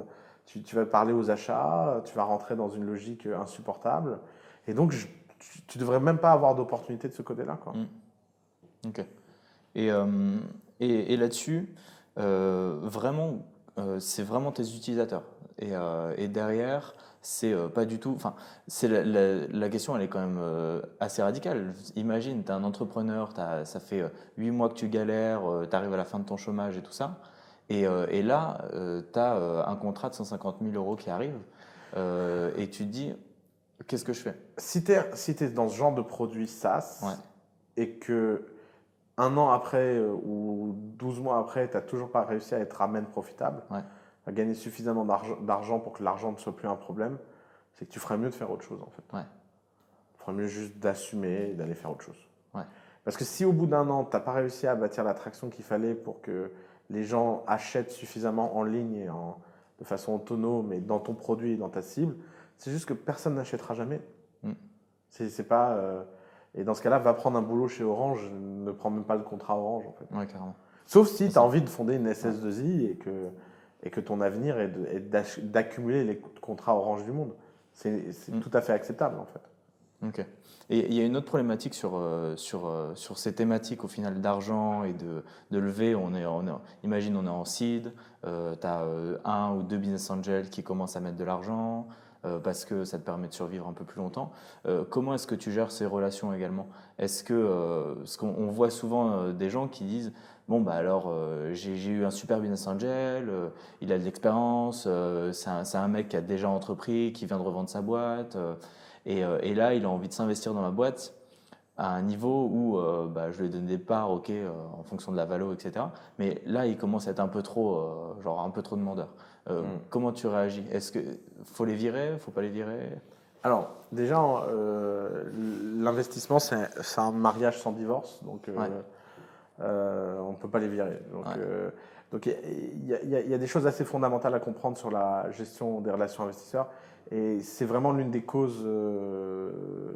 Tu vas parler aux achats, tu vas rentrer dans une logique insupportable. Et donc, tu ne devrais même pas avoir d'opportunité de ce côté-là. Ok. Et là-dessus, vraiment, c'est vraiment tes utilisateurs. Et derrière, c'est pas du tout. Enfin, la question, elle est quand même assez radicale. Imagine, tu es un entrepreneur, ça fait 8 mois que tu galères, tu arrives à la fin de ton chômage et tout ça. Et là, tu as un contrat de 150 000 € qui arrive et tu te dis, qu'est-ce que je fais? Si tu es dans ce genre de produit SaaS et que un an après ou 12 mois après, tu n'as toujours pas réussi à être ramène profitable, à gagner suffisamment d'argent pour que l'argent ne soit plus un problème, c'est que tu ferais mieux de faire autre chose en fait. Tu ferais mieux juste d'assumer et d'aller faire autre chose. Parce que si au bout d'un an, tu n'as pas réussi à bâtir l'attraction qu'il fallait pour que les gens achètent suffisamment en ligne et de façon autonome et dans ton produit et dans ta cible, c'est juste que personne n'achètera jamais. C'est pas... Et dans ce cas-là, va prendre un boulot chez Orange, ne prends même pas le contrat Orange en fait. Carrément. Sauf si tu as envie de fonder une SS2I et que ton avenir est d'accumuler les contrats Orange du monde. C'est tout à fait acceptable en fait. Ok. Et il y a une autre problématique sur ces thématiques au final d'argent et de levée. Imagine, on est en seed, tu as un ou deux business angels qui commencent à mettre de l'argent parce que ça te permet de survivre un peu plus longtemps. Comment est-ce que tu gères ces relations également? Est-ce que, parce qu'on voit souvent des gens qui disent, bon bah alors j'ai eu un super business angel, il a de l'expérience, c'est un mec qui a déjà entrepris, qui vient de revendre sa boîte. Et là, il a envie de s'investir dans ma boîte à un niveau où bah, je lui ai donné des parts, ok, en fonction de la valo, etc. Mais là, il commence à être un peu trop, genre un peu trop demandeur. Comment tu réagis? Est-ce que faut les virer, faut pas les virer? Alors, déjà, l'investissement, c'est un mariage sans divorce, donc Ouais. on ne peut pas les virer. Ouais. Donc il y a des choses assez fondamentales à comprendre sur la gestion des relations investisseurs, et c'est vraiment l'une des causes de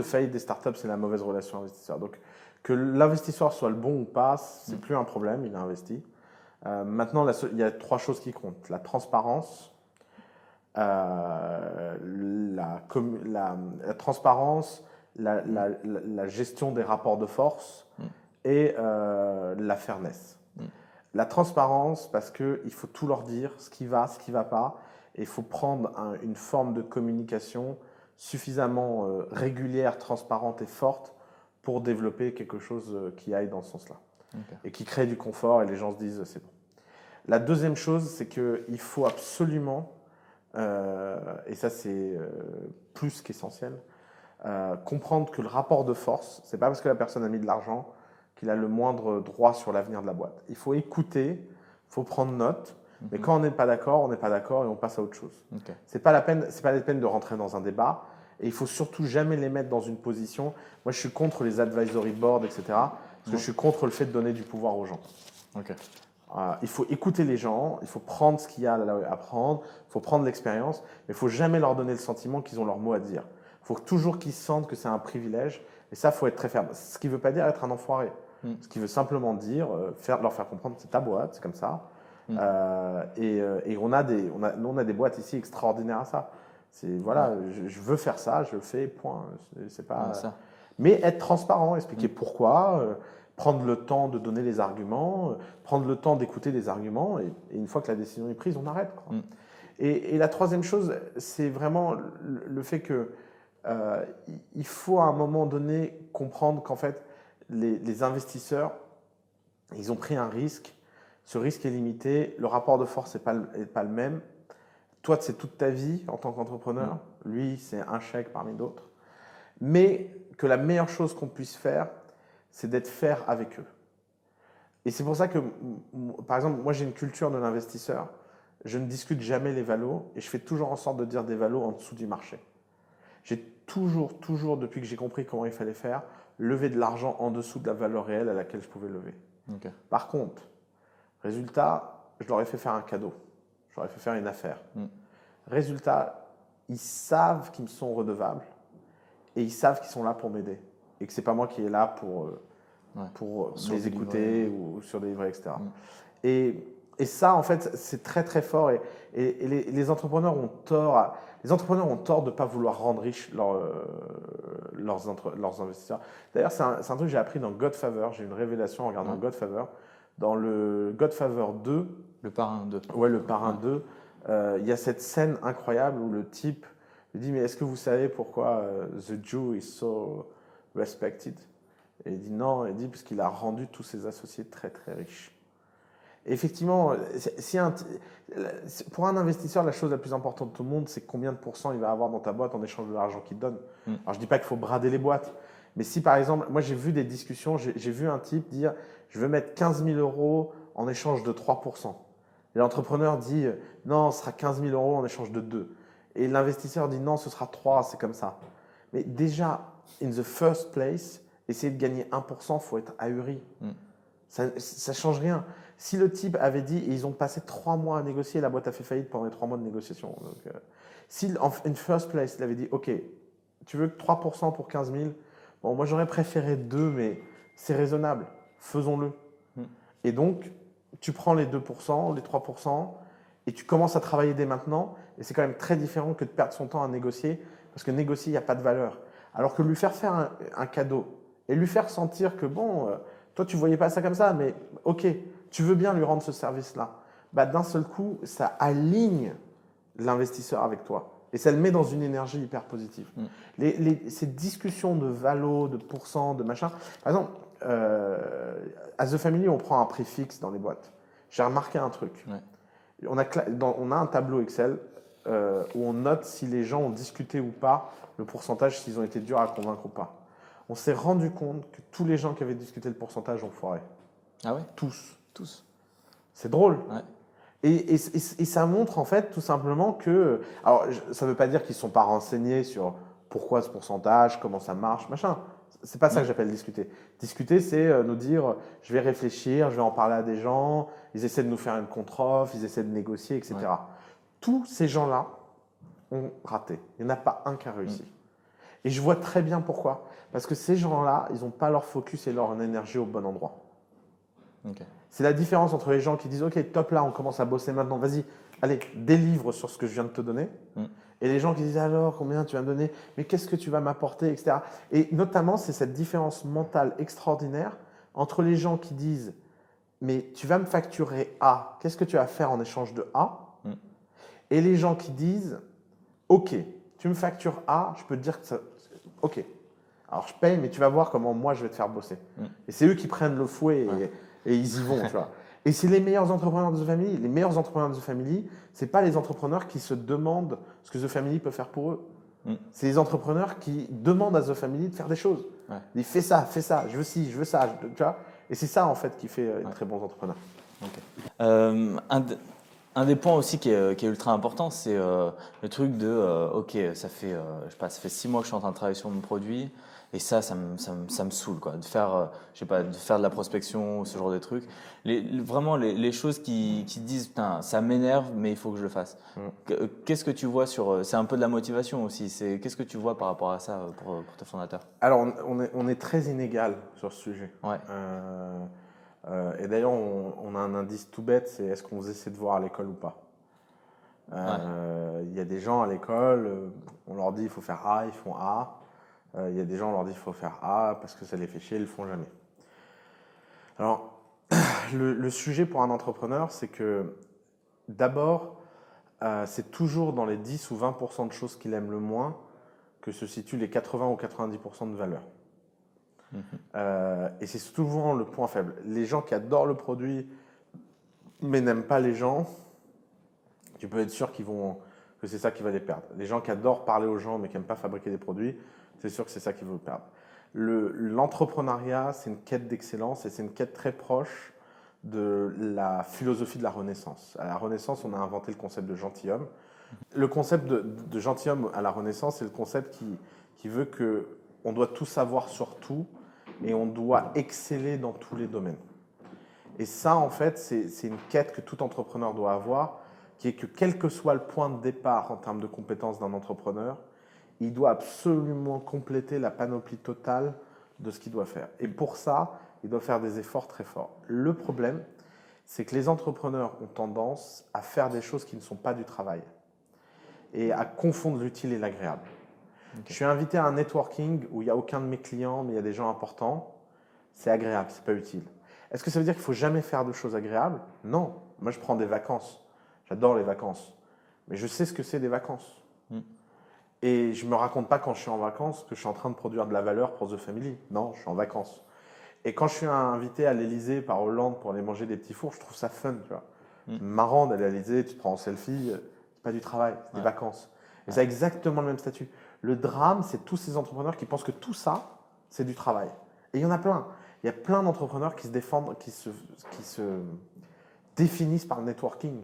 faillite des startups, c'est la mauvaise relation investisseur. Donc que l'investisseur soit le bon ou pas, c'est plus un problème, il a investi. Maintenant, il y a trois choses qui comptent: la transparence, la transparence, la gestion des rapports de force et la fairness. La transparence, parce qu'il faut tout leur dire, ce qui va pas, et il faut prendre une forme de communication suffisamment régulière, transparente et forte pour développer quelque chose qui aille dans ce sens-là. Ok. Et qui crée du confort et les gens se disent c'est bon. La deuxième chose, c'est qu'il faut absolument, et ça c'est plus qu'essentiel, comprendre que le rapport de force, c'est pas parce que la personne a mis de l'argent qu'il a le moindre droit sur l'avenir de la boîte. Il faut écouter, il faut prendre note, mais quand on n'est pas d'accord, on n'est pas d'accord et on passe à autre chose. Ok. C'est pas la peine de rentrer dans un débat, et il faut surtout jamais les mettre dans une position. Moi, je suis contre les advisory boards, etc. Parce que je suis contre le fait de donner du pouvoir aux gens. Ok. Il faut écouter les gens, il faut prendre ce qu'il y a à prendre, il faut prendre l'expérience, mais il faut jamais leur donner le sentiment qu'ils ont leur mot à dire. Il faut toujours qu'ils sentent que c'est un privilège, et ça, il faut être très ferme. Ce qui ne veut pas dire être un enfoiré. Ce qui veut simplement dire leur faire comprendre que c'est ta boîte, c'est comme ça. Et on a des boîtes ici extraordinaires à ça. Voilà, je veux faire ça, je le fais, point. C'est pas. Ça. Mais être transparent, expliquer pourquoi, prendre le temps de donner les arguments, prendre le temps d'écouter les arguments, et une fois que la décision est prise, on arrête, quoi. Et la troisième chose, c'est vraiment le fait que il faut à un moment donné comprendre qu'en fait, les investisseurs, ils ont pris un risque. Ce risque est limité. Le rapport de force n'est pas le même. Toi, c'est toute ta vie en tant qu'entrepreneur. Lui, c'est un chèque parmi d'autres. Mais que la meilleure chose qu'on puisse faire, c'est d'être fair avec eux. Et c'est pour ça que, par exemple, moi, j'ai une culture de l'investisseur. Je ne discute jamais les valos, et je fais toujours en sorte de dire des valos en dessous du marché. J'ai toujours, depuis que j'ai compris comment il fallait faire, levé de l'argent en dessous de la valeur réelle à laquelle je pouvais lever. Okay. Par contre, résultat, je leur ai fait faire un cadeau. Je leur ai fait faire une affaire. Résultat, ils savent qu'ils me sont redevables, et ils savent qu'ils sont là pour m'aider. Et que ce n'est pas moi qui est là pour les écouter ou sur des livrets, etc. Et ça, en fait, c'est très, très fort. Et les entrepreneurs ont tort. Les entrepreneurs ont tort de ne pas vouloir rendre riches leurs investisseurs. D'ailleurs, c'est un truc que j'ai appris dans Godfather. J'ai eu une révélation en regardant Godfather. Dans le Godfather 2. Le Parrain 2. Ouais, le Parrain 2. Il y a cette scène incroyable où le type lui dit: mais est-ce que vous savez pourquoi the Jew is so respected? Et il dit non. Il dit parce qu'il a rendu tous ses associés très, très riches. Et effectivement, pour un investisseur, la chose la plus importante de tout le monde, c'est combien de pourcents il va avoir dans ta boîte en échange de l'argent qu'il te donne. Alors, je ne dis pas qu'il faut brader les boîtes, mais si par exemple, moi j'ai vu des discussions, j'ai vu un type dire: je veux mettre 15 000 € en échange de 3%. Et l'entrepreneur dit: non, ce sera 15 000 € en échange de 2. Et l'investisseur dit: non, ce sera 3, c'est comme ça. Mais déjà, in the first place, essayer de gagner 1%, il faut être ahuri. Ça ne change rien. Si le type avait dit, et ils ont passé 3 mois à négocier, la boîte a fait faillite pendant les 3 mois de négociation. Donc, si en first place, il avait dit: ok, tu veux que 3% pour 15 000, bon, moi j'aurais préféré 2, mais c'est raisonnable, faisons-le. Et donc, tu prends les 2%, les 3%, et tu commences à travailler dès maintenant, et c'est quand même très différent que de perdre son temps à négocier, parce que négocier, il n'y a pas de valeur. Alors que lui faire un cadeau, et lui faire sentir que, bon, toi, tu ne voyais pas ça comme ça, mais ok, tu veux bien lui rendre ce service-là, bah, d'un seul coup, ça aligne l'investisseur avec toi. Et ça le met dans une énergie hyper positive. Ces discussions de valo, de pourcent, de machin. Par exemple, à The Family, on prend un prix fixe dans les boîtes. J'ai remarqué un truc. Ouais. On a un tableau Excel où on note si les gens ont discuté ou pas, le pourcentage, s'ils ont été durs à convaincre ou pas. On s'est rendu compte que tous les gens qui avaient discuté le pourcentage ont foiré. Ah ouais? Tous. C'est drôle. Ouais. Et ça montre en fait tout simplement que, alors ça ne veut pas dire qu'ils ne sont pas renseignés sur pourquoi ce pourcentage, comment ça marche, machin. C'est pas ça que j'appelle discuter. Discuter, c'est nous dire, je vais réfléchir, je vais en parler à des gens, ils essaient de nous faire une contre-offre, ils essaient de négocier, etc. Ouais. Tous ces gens-là ont raté. Il n'y en a pas un qui a réussi. Et je vois très bien pourquoi. Parce que ces gens-là, ils n'ont pas leur focus et leur énergie au bon endroit. Okay. C'est la différence entre les gens qui disent « Ok, top là, on commence à bosser maintenant, vas-y, allez, délivre sur ce que je viens de te donner. » Et les gens qui disent « Alors, combien tu vas me donner? Mais qu'est-ce que tu vas m'apporter ?» etc. Et notamment, c'est cette différence mentale extraordinaire entre les gens qui disent « Mais tu vas me facturer A, qu'est-ce que tu vas faire en échange de A ?» Et les gens qui disent « Ok, tu me factures A, je peux te dire que ça… Ok, alors je paye, mais tu vas voir comment moi je vais te faire bosser. » Et c'est eux qui prennent le fouet et ils y vont, tu vois. Et c'est les meilleurs entrepreneurs de The Family. Les meilleurs entrepreneurs de The Family, ce n'est pas les entrepreneurs qui se demandent ce que The Family peut faire pour eux. C'est les entrepreneurs qui demandent à The Family de faire des choses. Ils disent fais ça, je veux ci, je veux ça. Tu vois. Et c'est ça, en fait, qui fait les très bons entrepreneurs. Okay. Un des points aussi qui est ultra important, c'est le truc de ok, ça fait 6 mois que je suis en train de travailler sur mon produit. Et ça me saoule, quoi, de faire, je sais pas, de faire de la prospection, ce genre de trucs. Vraiment, les choses qui disent, putain, ça m'énerve, mais il faut que je le fasse. Qu'est-ce que tu vois sur… C'est un peu de la motivation aussi. Qu'est-ce que tu vois par rapport à ça pour tes fondateurs? Alors, on est très inégal sur ce sujet. Ouais. Et d'ailleurs, on a un indice tout bête, c'est est-ce qu'on vous essaie de voir à l'école ou pas. Il y a des gens à l'école, on leur dit il faut faire A, ils font A. Il y a des gens, on leur dit qu'il faut faire A parce que ça les fait chier, ils ne le font jamais. Alors, le sujet pour un entrepreneur, c'est que d'abord, c'est toujours dans les 10 ou 20% de choses qu'il aime le moins que se situent les 80 ou 90% de valeur. Et c'est souvent le point faible. Les gens qui adorent le produit mais n'aiment pas les gens, tu peux être sûr que c'est ça qui va les perdre. Les gens qui adorent parler aux gens mais qui n'aiment pas fabriquer des produits, c'est sûr que c'est ça qui va le perdre. L'entrepreneuriat, c'est une quête d'excellence et c'est une quête très proche de la philosophie de la Renaissance. À la Renaissance, on a inventé le concept de gentilhomme. Le concept de gentilhomme à la Renaissance, c'est le concept qui veut qu'on doit tout savoir sur tout et on doit exceller dans tous les domaines. Et ça, en fait, c'est une quête que tout entrepreneur doit avoir, qui est que quel que soit le point de départ en termes de compétences d'un entrepreneur, il doit absolument compléter la panoplie totale de ce qu'il doit faire. Et pour ça, il doit faire des efforts très forts. Le problème, c'est que les entrepreneurs ont tendance à faire des choses qui ne sont pas du travail et à confondre l'utile et l'agréable. Okay. Je suis invité à un networking où il n'y a aucun de mes clients, mais il y a des gens importants. C'est agréable, ce n'est pas utile. Est-ce que ça veut dire qu'il ne faut jamais faire de choses agréables? Non. Moi, je prends des vacances. J'adore les vacances. Mais je sais ce que c'est des vacances. Et je ne me raconte pas quand je suis en vacances que je suis en train de produire de la valeur pour The Family. Non, je suis en vacances. Et quand je suis invité à l'Élysée par Hollande pour aller manger des petits fours, je trouve ça fun. Tu vois. Marrant d'aller à l'Élysée, tu te prends en selfie. C'est pas du travail, c'est des vacances. Et ça a exactement le même statut. Le drame, c'est tous ces entrepreneurs qui pensent que tout ça, c'est du travail. Et il y en a plein. Il y a plein d'entrepreneurs qui se défendent, qui se définissent par le networking,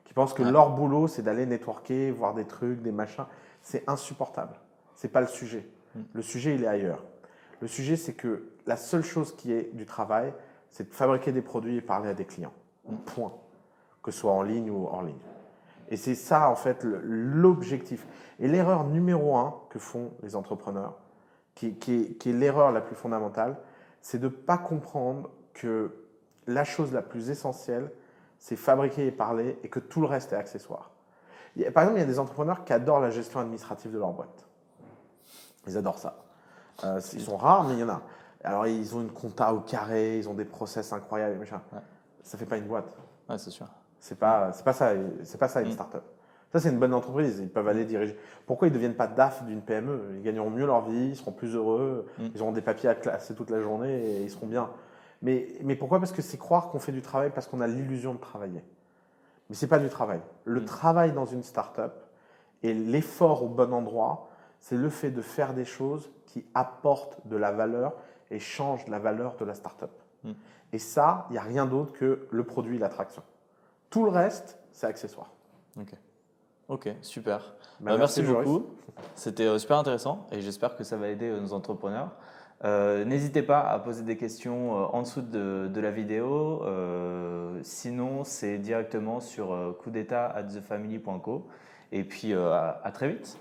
qui pensent que leur boulot, c'est d'aller networker, voir des trucs, des machins. C'est insupportable. Ce n'est pas le sujet. Le sujet, il est ailleurs. Le sujet, c'est que la seule chose qui est du travail, c'est de fabriquer des produits et parler à des clients. Point. Que ce soit en ligne ou hors ligne. Et c'est ça, en fait, l'objectif. Et l'erreur numéro 1 que font les entrepreneurs, qui est l'erreur la plus fondamentale, c'est de ne pas comprendre que la chose la plus essentielle, c'est fabriquer et parler et que tout le reste est accessoire. Par exemple, il y a des entrepreneurs qui adorent la gestion administrative de leur boîte. Ils adorent ça. Ils sont rares, mais il y en a. Alors, ils ont une compta au carré, ils ont des process incroyables, machin. Ouais. Ça fait pas une boîte. Ouais, c'est sûr. C'est pas ça une start-up. Ça, c'est une bonne entreprise. Ils peuvent aller diriger. Pourquoi ils ne deviennent pas DAF d'une PME? Ils gagneront mieux leur vie, ils seront plus heureux, ils auront des papiers à classer toute la journée et ils seront bien. Mais pourquoi? Parce que c'est croire qu'on fait du travail parce qu'on a l'illusion de travailler. Mais ce n'est pas du travail. Le travail dans une start-up et l'effort au bon endroit, c'est le fait de faire des choses qui apportent de la valeur et changent la valeur de la start-up. Et ça, il n'y a rien d'autre que le produit et l'attraction. Tout le reste, c'est accessoire. Ok, super. Merci beaucoup. C'était super intéressant et j'espère que ça va aider nos entrepreneurs. N'hésitez pas à poser des questions en dessous de la vidéo. Sinon, c'est directement sur coupdeta@thefamily.co. Et puis, à très vite.